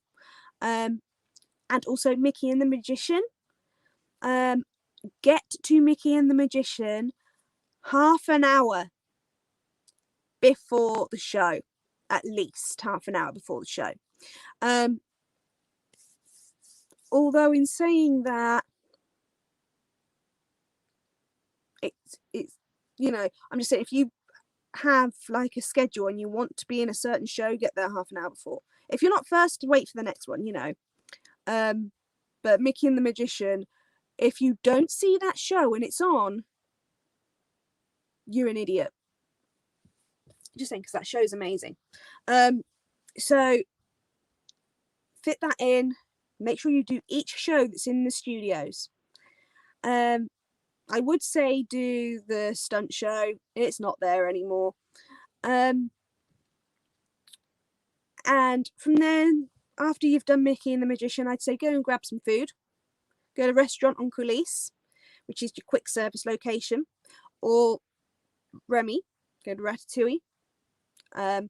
and also Mickey and the Magician. Get to Mickey and the Magician half an hour before the show, at least half an hour before the show. Although in saying that, it's you know, I'm just saying, if you have like a schedule and you want to be in a certain show, get there half an hour before. If you're not first, wait for the next one, you know. But Mickey and the Magician, if you don't see that show and it's on, you're an idiot. Just saying, because that show's amazing. So fit that in. Make sure you do each show that's in the studios. I would say do the Stunt Show. It's not there anymore. And from then, after you've done Mickey and the Magician, I'd say go and grab some food. Go to Restaurant on Coulisse, which is your quick service location, or Remy. Go to Ratatouille. By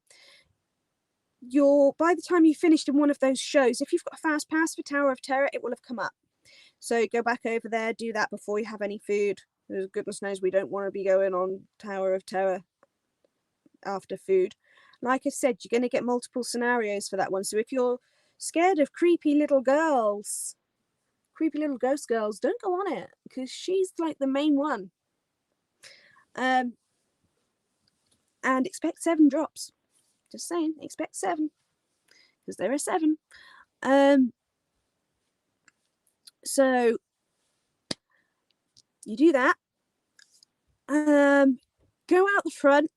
the time you've finished in one of those shows, if you've got a fast pass for Tower of Terror, it will have come up. So go back over there, do that before you have any food. Goodness knows we don't want to be going on Tower of Terror after food. Like I said, you're going to get multiple scenarios for that one. So if you're scared of creepy little ghost girls, don't go on it, because she's like the main one. And expect 7 drops. Just saying, expect 7, because there are 7. So you do that. Go out the front,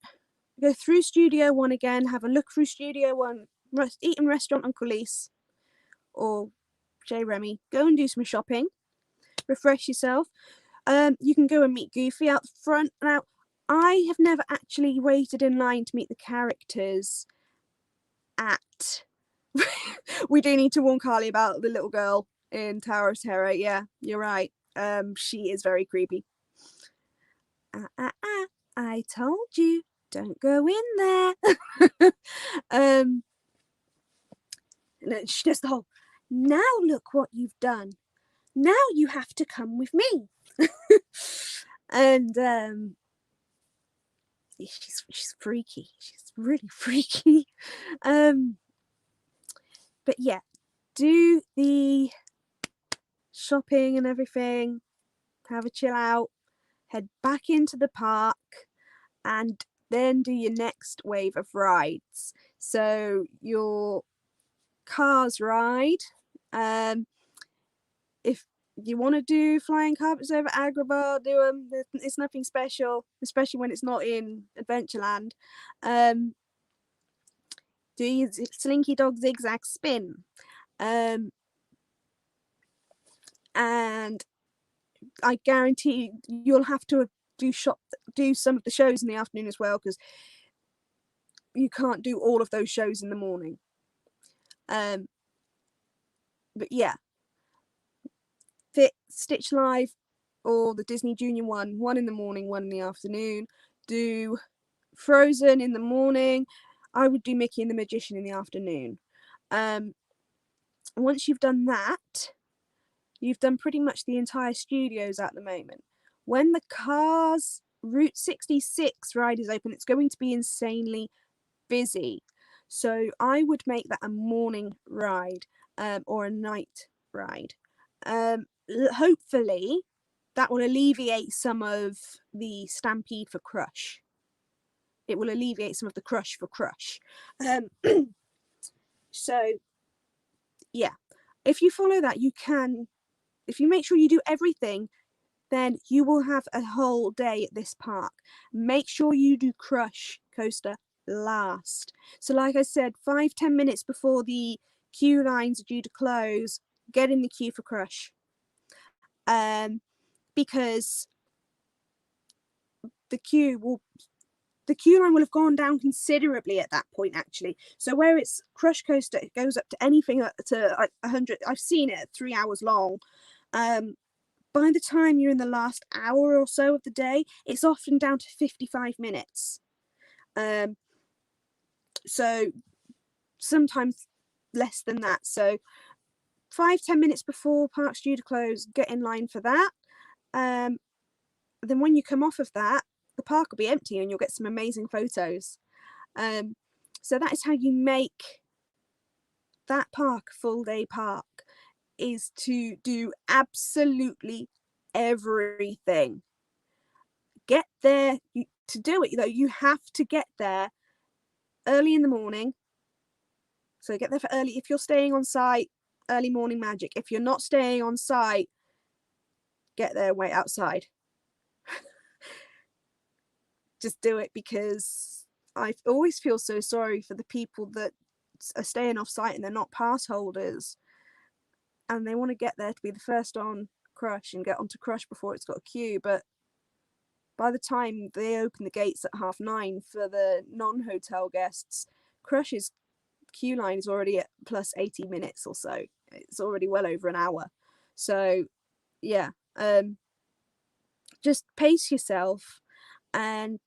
go through Studio 1 again, have a look through Studio 1, eat in Restaurant on Coulisse, or J. Remy. Go and do some shopping, refresh yourself. You can go and meet Goofy out the front. Now, I have never actually waited in line to meet the characters at... We do need to warn Carly about the little girl in Tower of Terror. Yeah, you're right. She is very creepy. I told you, don't go in there. And she does the whole, now look what you've done. Now you have to come with me. And she's freaky. She's really freaky. But yeah, do the shopping and everything, have a chill out, head back into the park, and then do your next wave of rides. So your Cars ride, if you want to do flying carpets over Agrabah, do them. It's nothing special, especially when it's not in Adventureland. Do your Slinky Dog Zigzag spin, and I guarantee you'll have to do some of the shows in the afternoon as well, because you can't do all of those shows in the morning. But yeah, fit Stitch Live or the Disney Junior one in the morning, one in the afternoon. Do Frozen in the morning. I would do Mickey and the Magician in the afternoon. Once you've done that, you've done pretty much the entire studios at the moment. When the Cars Route 66 ride is open, it's going to be insanely busy. So I would make that a morning ride, or a night ride. Hopefully that will alleviate some of the stampede for Crush. It will alleviate some of the crush for Crush. So yeah, if you follow that, you can, if you make sure you do everything, then you will have a whole day at this park. Make sure you do Crush Coaster last. So like I said, 5-10 minutes before the queue lines are due to close, get in the queue for Crush. Because the queue will the queue line will have gone down considerably at that point, actually. So where it's Crush Coaster, it goes up to anything up to like 100. I've seen it at 3 hours long. By the time you're in the last hour or so of the day, it's often down to 55 minutes. So sometimes less than that. So 5-10 minutes before park's due to close, get in line for that. Then when you come off of that, the park will be empty and you'll get some amazing photos. So that is how you make that park a full day park, is to do absolutely everything. Get there. To do it though, you have to get there early in the morning. So get there for early. If you're staying on site, early morning magic. If you're not staying on site, get there, wait outside. Just do it, because I always feel so sorry for the people that are staying off site and they're not pass holders, and they want to get there to be the first on Crush and get onto Crush before it's got a queue. But by the time they open the gates at 9:30 for the non-hotel guests, Crush's queue line is already at plus 80 minutes or so. It's already well over an hour. So yeah, just pace yourself. And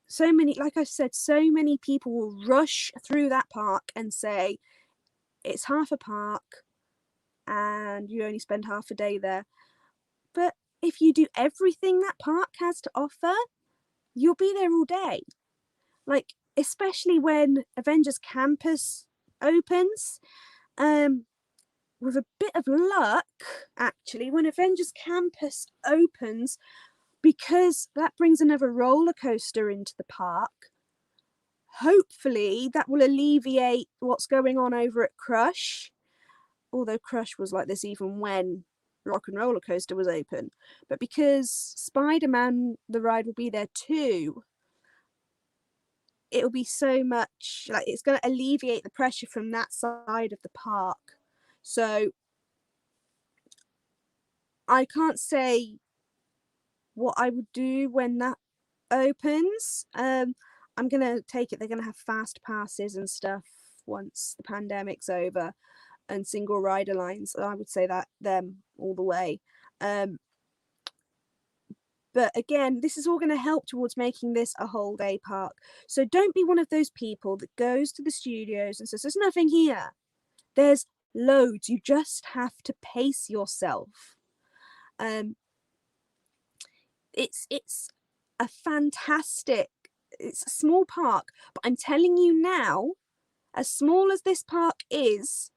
so many, like I said, so many people will rush through that park and say it's half a park and you only spend half a day there. But if you do everything that park has to offer, you'll be there all day. Like, especially when Avengers Campus opens, with a bit of luck, actually, when Avengers Campus opens, because that brings another roller coaster into the park, hopefully that will alleviate what's going on over at Crush. Although Crush was like this even when Rock and Roller Coaster was open. But because Spider-Man, the ride, will be there too, it'll be so much, like, it's going to alleviate the pressure from that side of the park. So I can't say what I would do when that opens. I'm going to take it they're going to have fast passes and stuff once the pandemic's over, and single rider lines. I would say that them all the way. But again, this is all going to help towards making this a whole day park. So don't be one of those people that goes to the studios and says, there's nothing here. There's loads. You just have to pace yourself. It's a fantastic, it's a small park, but I'm telling you now, as small as this park is,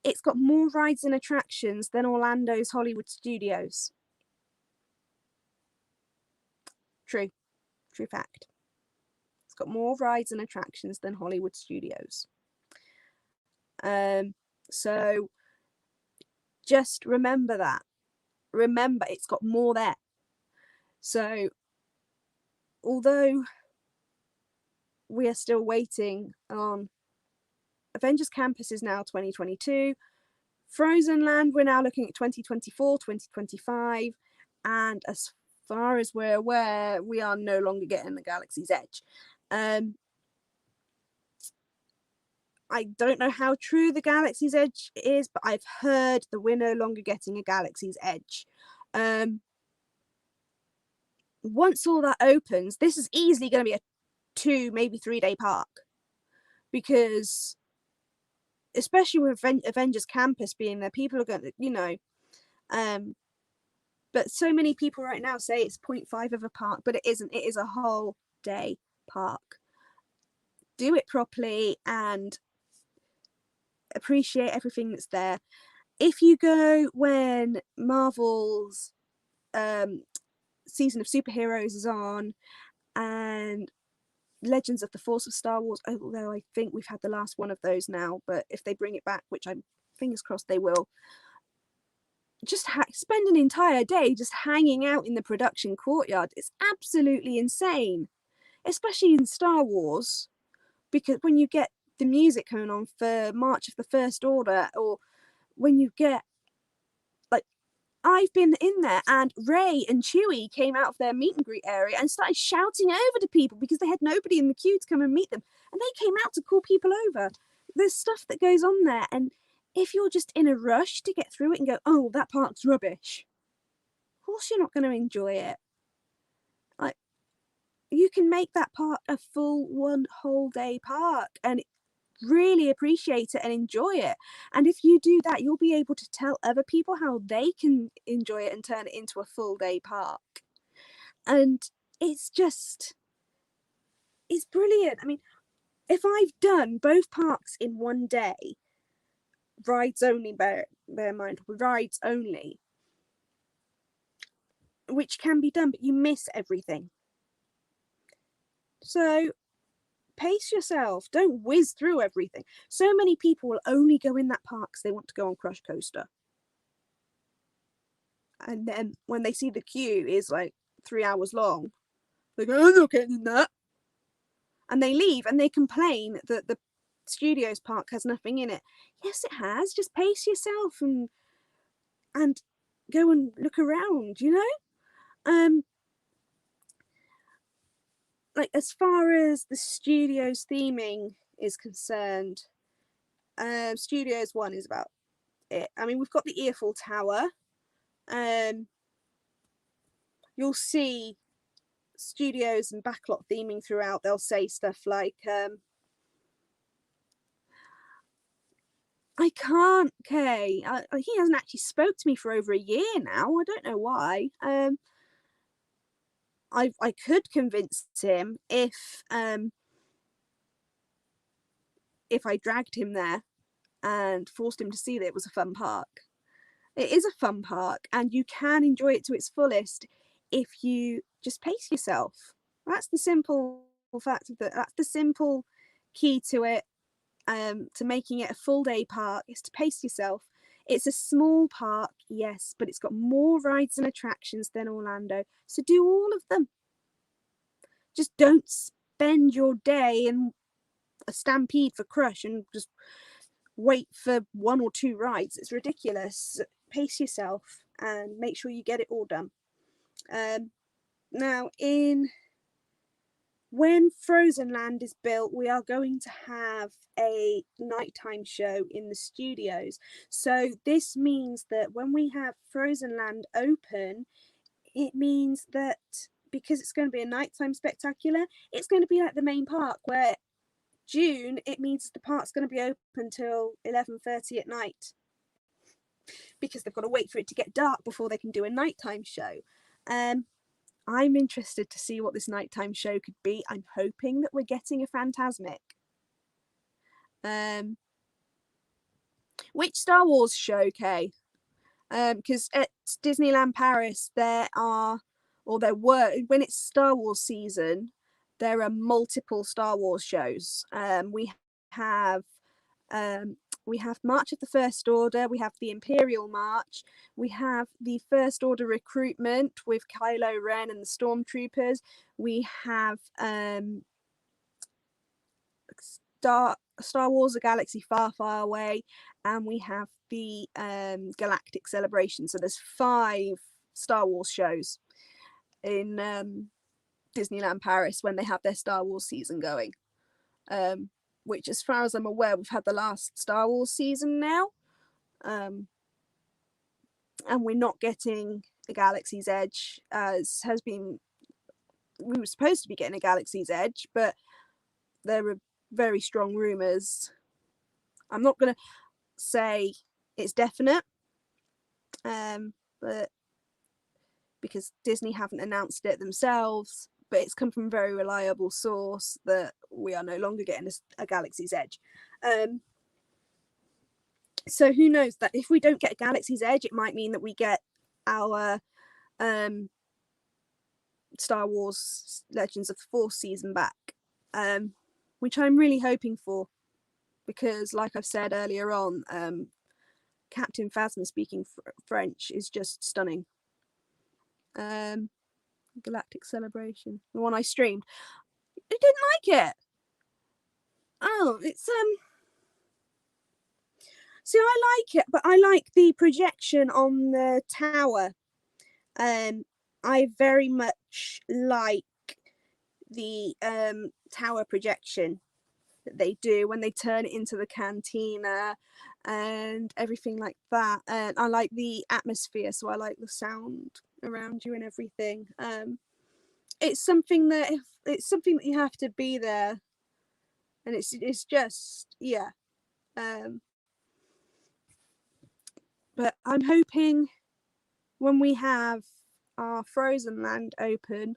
it's got more rides and attractions than Orlando's Hollywood Studios. True fact. It's got more rides and attractions than Hollywood Studios. So just remember that. Remember, it's got more there. So although we are still waiting on Avengers Campus, is now 2022. Frozen Land, we're now looking at 2024, 2025. And as far as we're aware, we are no longer getting the Galaxy's Edge. I don't know how true the Galaxy's Edge is, but I've heard that we're no longer getting a Galaxy's Edge. Once all that opens, this is easily going to be a 2, maybe 3 day park, because especially with Avengers Campus being there, people are going to, you know, but so many people right now say it's 0.5 of a park, but it isn't. It is a whole day park. Do it properly and appreciate everything that's there. If you go when Marvel's season of superheroes is on, and Legends of the Force of Star Wars, although I think we've had the last one of those now, but if they bring it back, which I'm fingers crossed they will, just spend an entire day just hanging out in the production courtyard. It's absolutely insane, especially in Star Wars, because when you get the music going on for March of the First Order, or when you get, like, I've been in there, and Ray and Chewie came out of their meet and greet area and started shouting over to people because they had nobody in the queue to come and meet them. And they came out to call people over. There's stuff that goes on there. And if you're just in a rush to get through it and go, oh, that park's rubbish, of course you're not going to enjoy it. Like, you can make that park a full one whole day park and really appreciate it and enjoy it. And if you do that, you'll be able to tell other people how they can enjoy it and turn it into a full day park. And it's brilliant. I mean, if I've done both parks in one day, rides only, bear in mind, rides only, which can be done, but you miss everything. So pace yourself. Don't whiz through everything. So many people will only go in that park because they want to go on Crush Coaster. And then when they see the queue is like 3 hours long, they go, I'm not getting in that. And they leave and they complain that the Studios Park has nothing in it. Yes, it has. Just pace yourself and go and look around, you know? Like, as far as the Studios theming is concerned, Studios 1 is about it. I mean, we've got the Eiffel Tower. You'll see Studios and backlot theming throughout. They'll say stuff like, I can't, Kay. He hasn't actually spoke to me for over a year now. I don't know why. I could convince him if I dragged him there and forced him to see that it was a fun park. It is a fun park, and you can enjoy it to its fullest if you just pace yourself. That's the simple fact of that. That's the simple key to it. To making it a full day park is to pace yourself. It's a small park, yes, but it's got more rides and attractions than Orlando. So do all of them. Just don't spend your day in a stampede for Crush and just wait for 1 or 2 rides. It's ridiculous. Pace yourself and make sure you get it all done. Now, when Frozen Land is built, we are going to have a nighttime show in the studios. So this means that when we have Frozen Land open, it means that because it's going to be a nighttime spectacular, it's going to be like the main park, where June, it means the park's going to be open till 11:30 at night, because they've got to wait for it to get dark before they can do a nighttime show. I'm interested to see what this nighttime show could be. I'm hoping that we're getting a Phantasmic. Which Star Wars show, Kay? Because at Disneyland Paris, there were, when it's Star Wars season, there are multiple Star Wars shows. We have March of the First Order, we have the Imperial March, we have the First Order recruitment with Kylo Ren and the Stormtroopers, we have Star Wars: A Galaxy Far, Far Away, and we have the Galactic Celebration. So there's 5 Star Wars shows in Disneyland Paris when they have their Star Wars season going. Which, as far as I'm aware, we've had the last Star Wars season now. And we're not getting a Galaxy's Edge, as has been... We were supposed to be getting a Galaxy's Edge, but there are very strong rumours. I'm not going to say it's definite, but because Disney haven't announced it themselves, but it's come from a very reliable source that we are no longer getting a Galaxy's Edge. So who knows, that if we don't get a Galaxy's Edge, it might mean that we get our Star Wars Legends of the Force season back, which I'm really hoping for, because like I've said earlier on, Captain Phasma speaking French is just stunning. Galactic Celebration, the one I streamed, I didn't like it. Oh, it's See, I like it, but I like the projection on the tower. I very much like the tower projection that they do when they turn it into the cantina and everything like that. And I like the atmosphere, so I like the sound around you and everything. It's something that you have to be there, and it's just, yeah. But I'm hoping when we have our Frozen Land open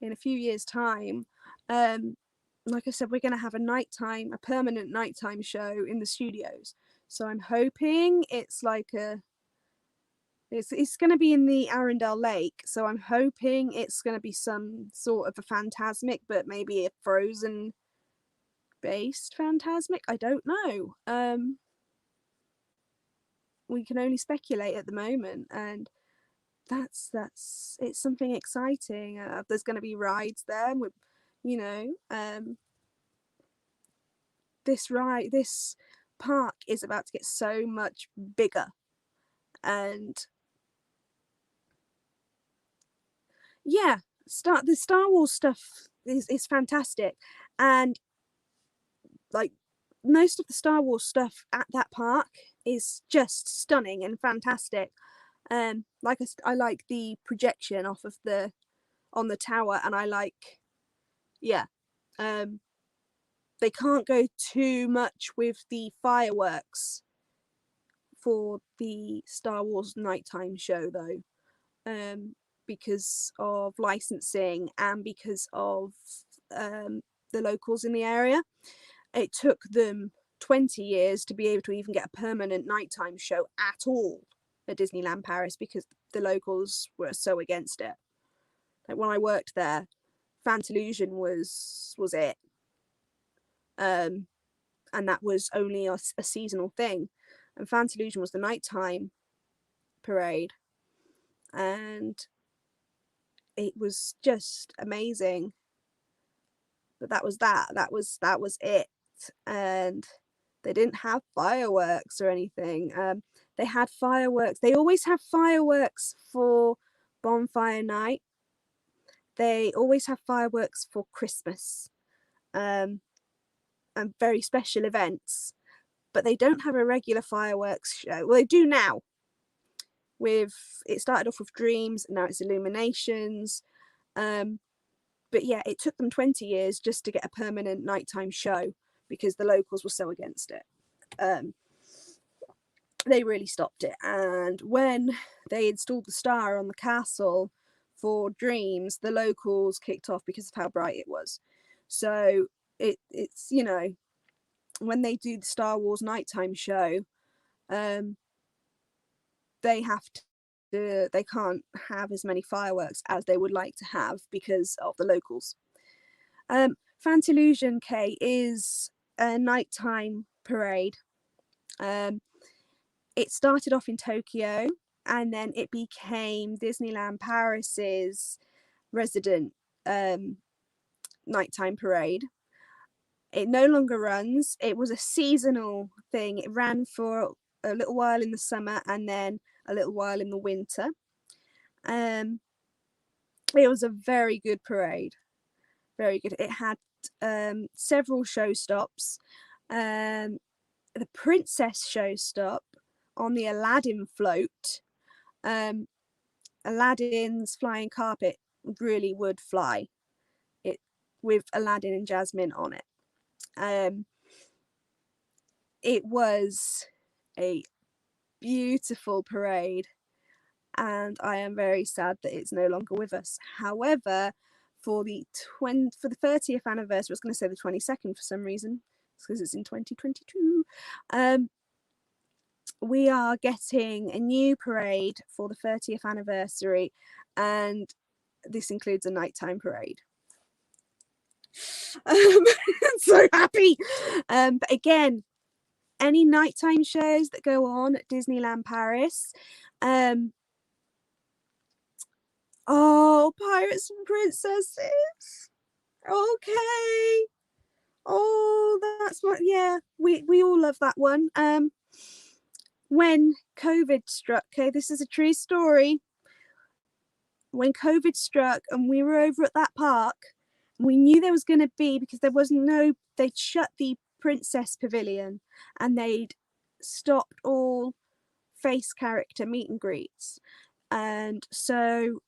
in a few years' time, like I said, we're going to have a permanent nighttime show in the studios. So I'm hoping it's like it's going to be in the Arundel Lake. So I'm hoping it's going to be some sort of a Fantasmic, but maybe a Frozen based Fantasmic. I don't know. We can only speculate at the moment, and that's it's something exciting. There's going to be rides there with, this park is about to get so much bigger, and yeah, the Star Wars stuff is fantastic, and like most of the Star Wars stuff at that park is just stunning and fantastic. Like I like the projection on the tower, and I like, yeah, they can't go too much with the fireworks for the Star Wars nighttime show though, because of licensing and because of the locals in the area. It took them 20 years to be able to even get a permanent nighttime show at all at Disneyland Paris because the locals were so against it. Like when I worked there, Fantalusion was it, and that was only a seasonal thing, and Fantalusion was the nighttime parade, and it was just amazing. But that was it, and they didn't have fireworks or anything. They had fireworks. They always have fireworks for bonfire night. They always have fireworks for Christmas, and very special events. But they don't have a regular fireworks show. Well, they do now. It started off with Dreams, and now it's Illuminations. But yeah, it took them 20 years just to get a permanent nighttime show because the locals were so against it. They really stopped it. And when they installed the star on the castle for Dreams, the locals kicked off because of how bright it was. So it's when they do the Star Wars nighttime show, they can't have as many fireworks as they would like to have because of the locals. Fantalusion K is a nighttime parade. It started off in Tokyo, and then it became Disneyland Paris's resident nighttime parade. It no longer runs. It was a seasonal thing. It ran for a little while in the summer and then a little while in the winter. It was a very good parade. Very good. It had several show stops. The Princess show stop on the Aladdin float. Aladdin's flying carpet really would fly it with Aladdin and Jasmine on it. It was a beautiful parade, and I am very sad that it's no longer with us. However, for the 30th anniversary, I was going to say the 22nd for some reason, because it's in 2022. We are getting a new parade for the 30th anniversary, and this includes a nighttime parade. I'm so happy. But again, any nighttime shows that go on at Disneyland Paris, Pirates and Princesses. Okay. Oh, that's what. Yeah, we all love that one. when COVID struck, okay, this is a true story. When COVID struck and we were over at that park, we knew there was going to be, because there wasn't no, they'd shut the Princess Pavilion and they'd stopped all face character meet and greets. And so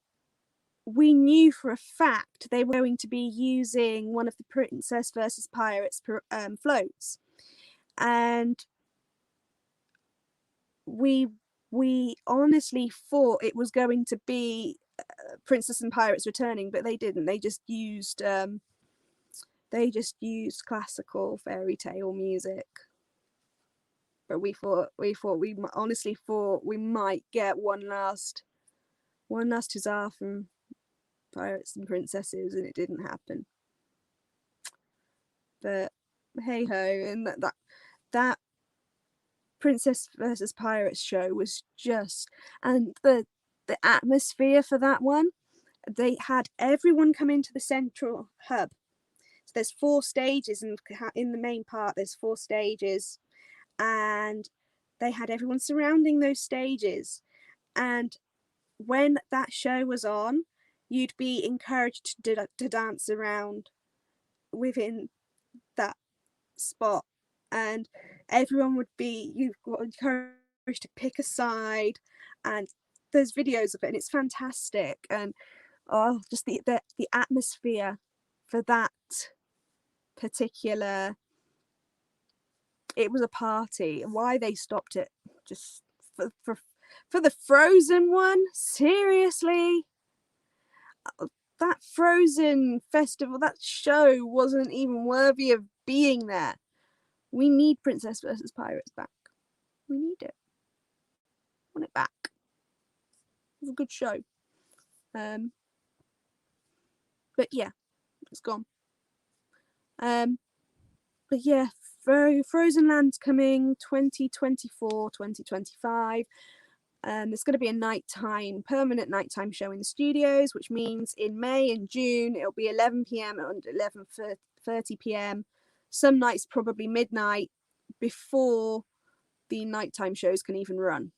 we knew for a fact they were going to be using one of the Princess versus Pirates floats. And we honestly thought it was going to be Princess and Pirates returning, but they didn't. They just used classical fairy tale music. But we honestly thought we might get one last huzzah from Pirates and Princesses, and it didn't happen. But hey ho, and that Princess versus Pirates show was just, and the atmosphere for that one, they had everyone come into the central hub. So there's 4 stages, and in the main part there's 4 stages, and they had everyone surrounding those stages. And when that show was on, you'd be encouraged to dance around within that spot, and everyone would be, you got encouraged to pick a side, and there's videos of it, and it's fantastic. And just the atmosphere for that particular, it was a party. Why they stopped it just for the Frozen one, seriously, that Frozen festival, that show wasn't even worthy of being there. We need Princess versus Pirates back. We need it. I want it back. It was a good show. But yeah, it's gone. But yeah, Frozen Land's coming 2024, 2025. There's going to be a permanent nighttime show in the studios, which means in May and June it'll be 11 p.m. and 11:30 p.m. Some nights probably midnight, before the nighttime shows can even run.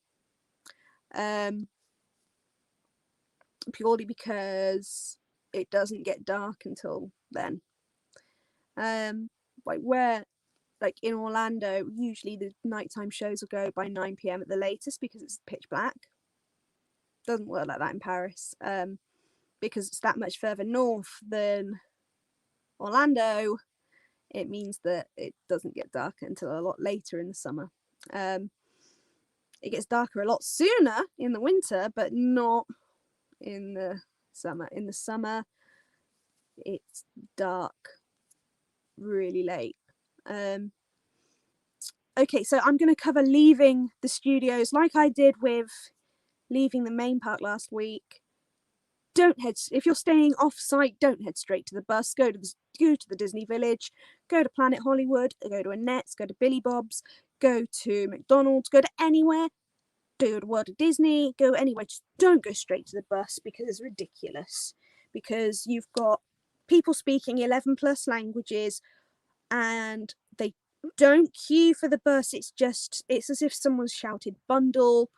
Purely because it doesn't get dark until then. Like in Orlando, usually the nighttime shows will go by 9 p.m. at the latest because it's pitch black. Doesn't work like that in Paris, because it's that much further north than Orlando. It means that it doesn't get darker until a lot later in the summer. It gets darker a lot sooner in the winter, but not in the summer. In the summer, it's dark really late. Okay, so I'm going to cover leaving the studios like I did with leaving the main park last week. If you're staying off site, don't head straight to the bus. Go to the Disney Village, go to Planet Hollywood, go to Annette's, go to Billy Bob's, go to McDonald's, go to anywhere. Go to Walt Disney, go anywhere. Just don't go straight to the bus, because it's ridiculous. Because you've got people speaking 11 plus languages, and they don't queue for the bus. It's as if someone's shouted bundle,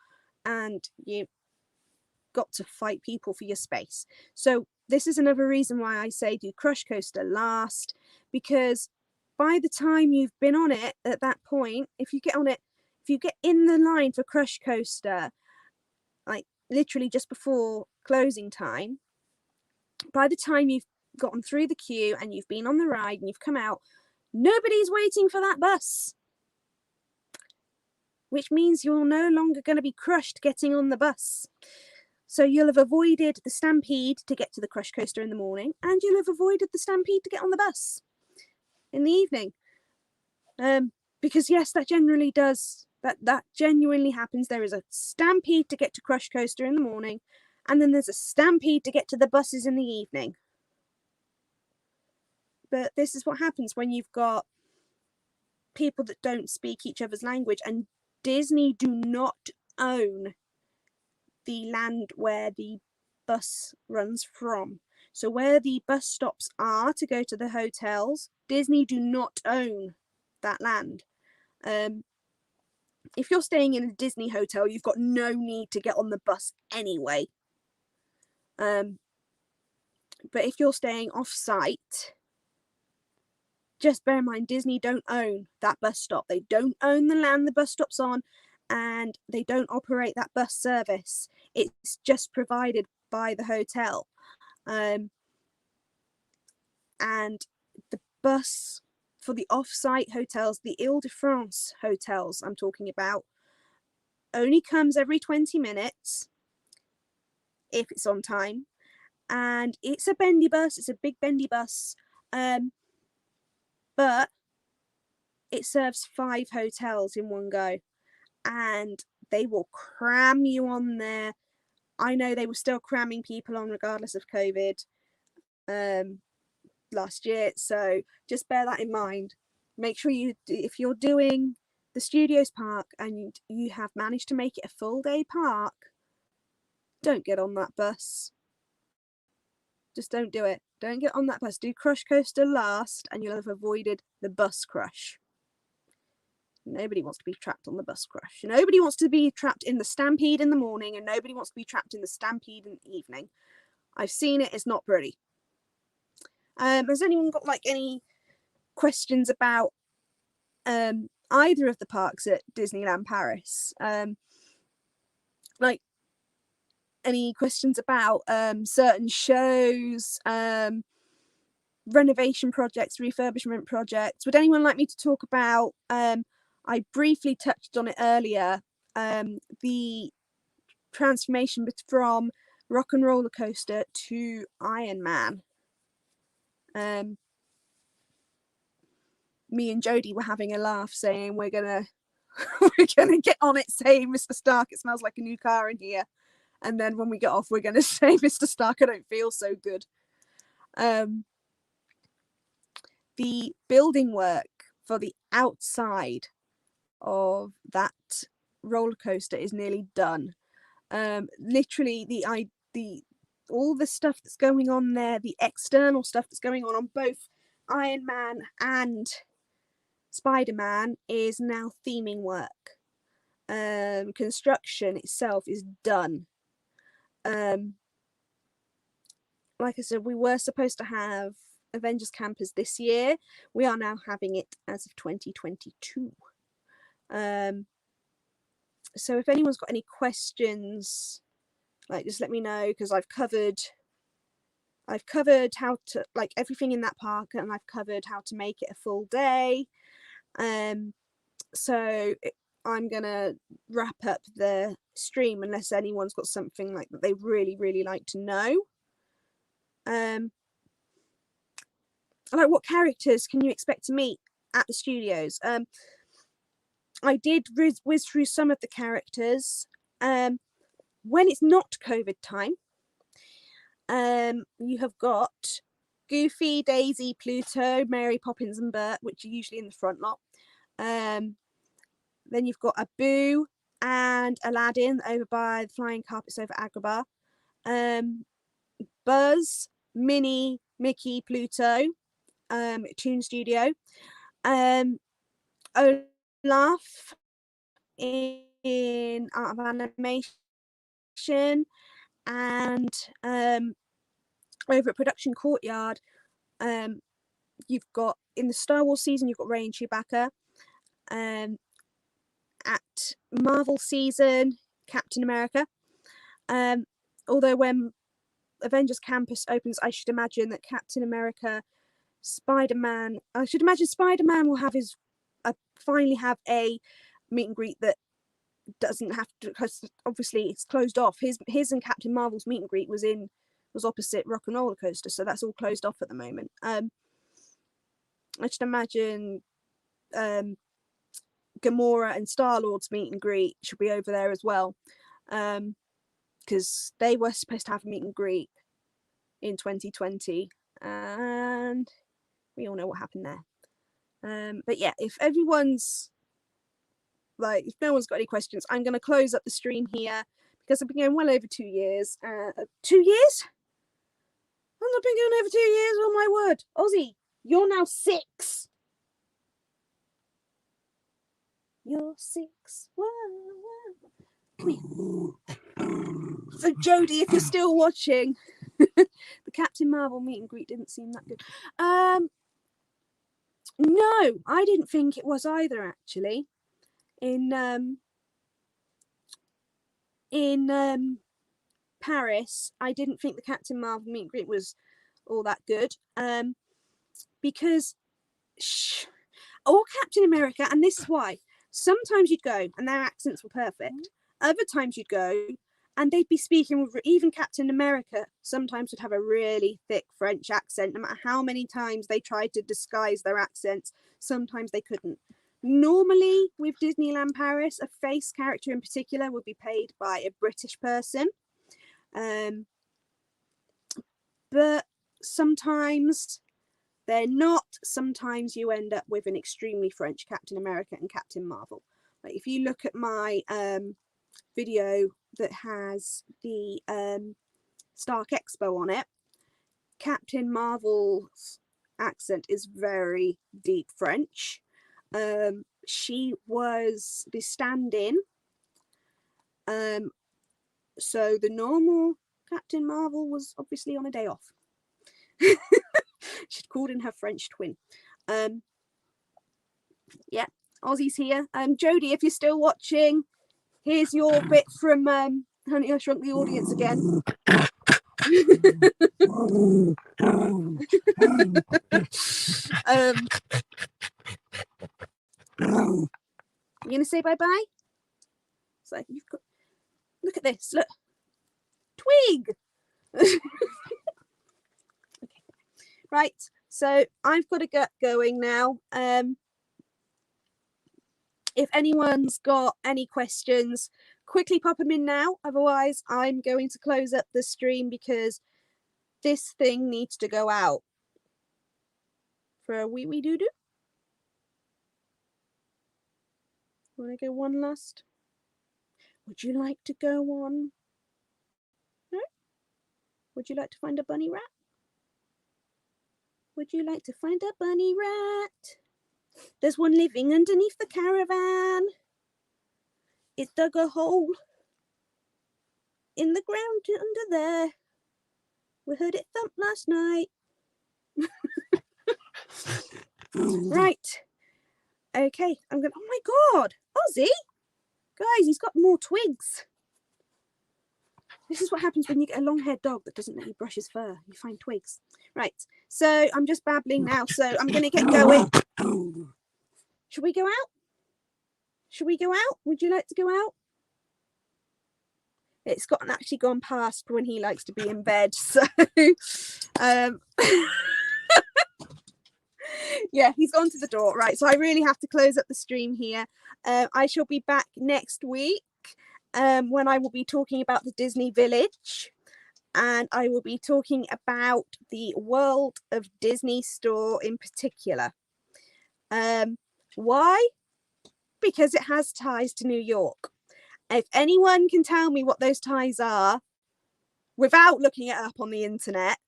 and you got to fight people for your space. So this is another reason why I say do Crush Coaster last, because by the time you've been on it at that point, if you get in the line for Crush Coaster, like literally just before closing time, by the time you've gotten through the queue and you've been on the ride and you've come out, nobody's waiting for that bus, which means you're no longer going to be crushed getting on the bus. So you'll have avoided the stampede to get to the Crush Coaster in the morning, and you'll have avoided the stampede to get on the bus in the evening. Because yes, that genuinely happens. There is a stampede to get to Crush Coaster in the morning, and then there's a stampede to get to the buses in the evening. But this is what happens when you've got people that don't speak each other's language, and Disney do not own the land where the bus runs from. So where the bus stops are to go to the hotels, Disney do not own that land. if you're staying in a Disney hotel, you've got no need to get on the bus anyway. But if you're staying off-site, just bear in mind, Disney don't own that bus stop. They don't own the land the bus stop's on, and they don't operate that bus service. It's just provided by the hotel. And the bus for the off-site hotels, the Ile-de-France hotels I'm talking about, only comes every 20 minutes if it's on time. And it's a bendy bus. It's a big bendy bus. But it serves 5 hotels in one go. And they will cram you on there. I know they were still cramming people on regardless of COVID last year. So just bear that in mind. Make sure if you're doing the Studios Park and you have managed to make it a full day park, don't get on that bus. Just don't do it. Don't get on that bus. Do Crush Coaster last and you'll have avoided the bus crush. Nobody wants to be trapped on the bus crush. Nobody wants to be trapped in the stampede in the morning, and nobody wants to be trapped in the stampede in the evening. I've seen it. It's not pretty. Has anyone got like any questions about either of the parks at Disneyland Paris? Like any questions about certain shows, renovation projects, refurbishment projects? Would anyone like me to talk about, I briefly touched on it earlier, the transformation from Rock and Roller Coaster to Iron Man. Me and Jodie were having a laugh saying we're gonna get on it saying, Mr. Stark, it smells like a new car in here. And then when we get off, we're gonna say, Mr. Stark, I don't feel so good. The building work for the outside of that roller coaster is nearly done. Literally all the stuff that's going on there, the external stuff that's going on both Iron Man and Spider-Man is now theming work. Construction itself is done. Like I said, we were supposed to have Avengers Campers this year. We are now having it as of 2022. So if anyone's got any questions, like, just let me know, because I've covered how to, like, everything in that park, and I've covered how to make it a full day. So I'm gonna wrap up the stream unless anyone's got something like that they really like to know. Like, what characters can you expect to meet at the studios? I did whiz through some of the characters. When it's not COVID time, you have got Goofy, Daisy, Pluto, Mary Poppins and Bert, which are usually in the front lot. Then you've got Abu and Aladdin over by the flying carpets over Agrabah. Buzz, Minnie, Mickey, Pluto, Toon Studio. Olaf in Art of Animation, and over at Production Courtyard, you've got, in the Star Wars season, you've got Rey and Chewbacca. At Marvel season, Captain America. Although when Avengers Campus opens, I should imagine that Captain America, Spider-Man, I should imagine Spider-Man will have finally have a meet and greet that doesn't have to, because obviously it's closed off. His and Captain Marvel's meet and greet was opposite Rock and Roller Coaster, so that's all closed off at the moment. I should imagine Gamora and Star-Lord's meet and greet should be over there as well, because they were supposed to have a meet and greet in 2020, and we all know what happened there. But yeah, if no one's got any questions, I'm going to close up the stream here, because I've been going well over 2 years. 2 years? I've been going over 2 years. Oh my word, Ozzy, you're now 6. you're 6. Whoa, whoa. Come here. So Jodie, if you're still watching, the Captain Marvel meet and greet didn't seem that good. No, I didn't think it was either, actually. In Paris, I didn't think the Captain Marvel meet and greet was all that good. Because or Captain America, and this is why. Sometimes you'd go and their accents were perfect. Other times you'd go and they'd be speaking with, even Captain America sometimes would have a really thick French accent. No matter how many times they tried to disguise their accents, sometimes they couldn't. Normally with Disneyland Paris, a face character in particular would be played by a British person. But sometimes they're not. Sometimes you end up with an extremely French Captain America and Captain Marvel. Like if you look at my video that has the Stark Expo on it, Captain Marvel's accent is very deep French. She was the stand-in. So the normal Captain Marvel was obviously on a day off. She'd called in her French twin. Yeah, Ozzy's here. Jodie, if you're still watching, here's your bit from Honey, I Shrunk the Audience again. You gonna say bye-bye? It's like, you've got, look at this, look. Twig! Okay. Right, so I've got to get going now. If anyone's got any questions, quickly pop them in now. Otherwise, I'm going to close up the stream because this thing needs to go out for a wee doo-doo. Want to go one last? Would you like to go on? No? Would you like to find a bunny rat? Would you like to find a bunny rat? There's one living underneath the caravan. It dug a hole in the ground under there. We heard it thump last night. Right. Okay, I'm going. Oh my God, Ozzy! Guys, he's got more twigs. This is what happens when you get a long-haired dog that doesn't let you brush his fur. You find twigs. Right, so I'm just babbling now, so I'm going to get going. Should we go out? Should we go out? Would you like to go out? It's actually gone past when he likes to be in bed, so yeah, he's gone to the door. Right, so I really have to close up the stream here. I shall be back next week when I will be talking about the Disney Village, and I will be talking about the World of Disney store in particular. Why? Because it has ties to New York. If anyone can tell me what those ties are without looking it up on the internet,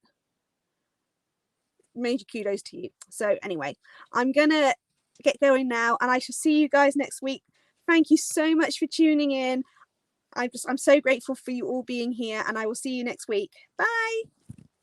major kudos to you. So anyway, I'm gonna get going now and I shall see you guys next week. Thank you so much for tuning in. I'm so grateful for you all being here, and I will see you next week. Bye.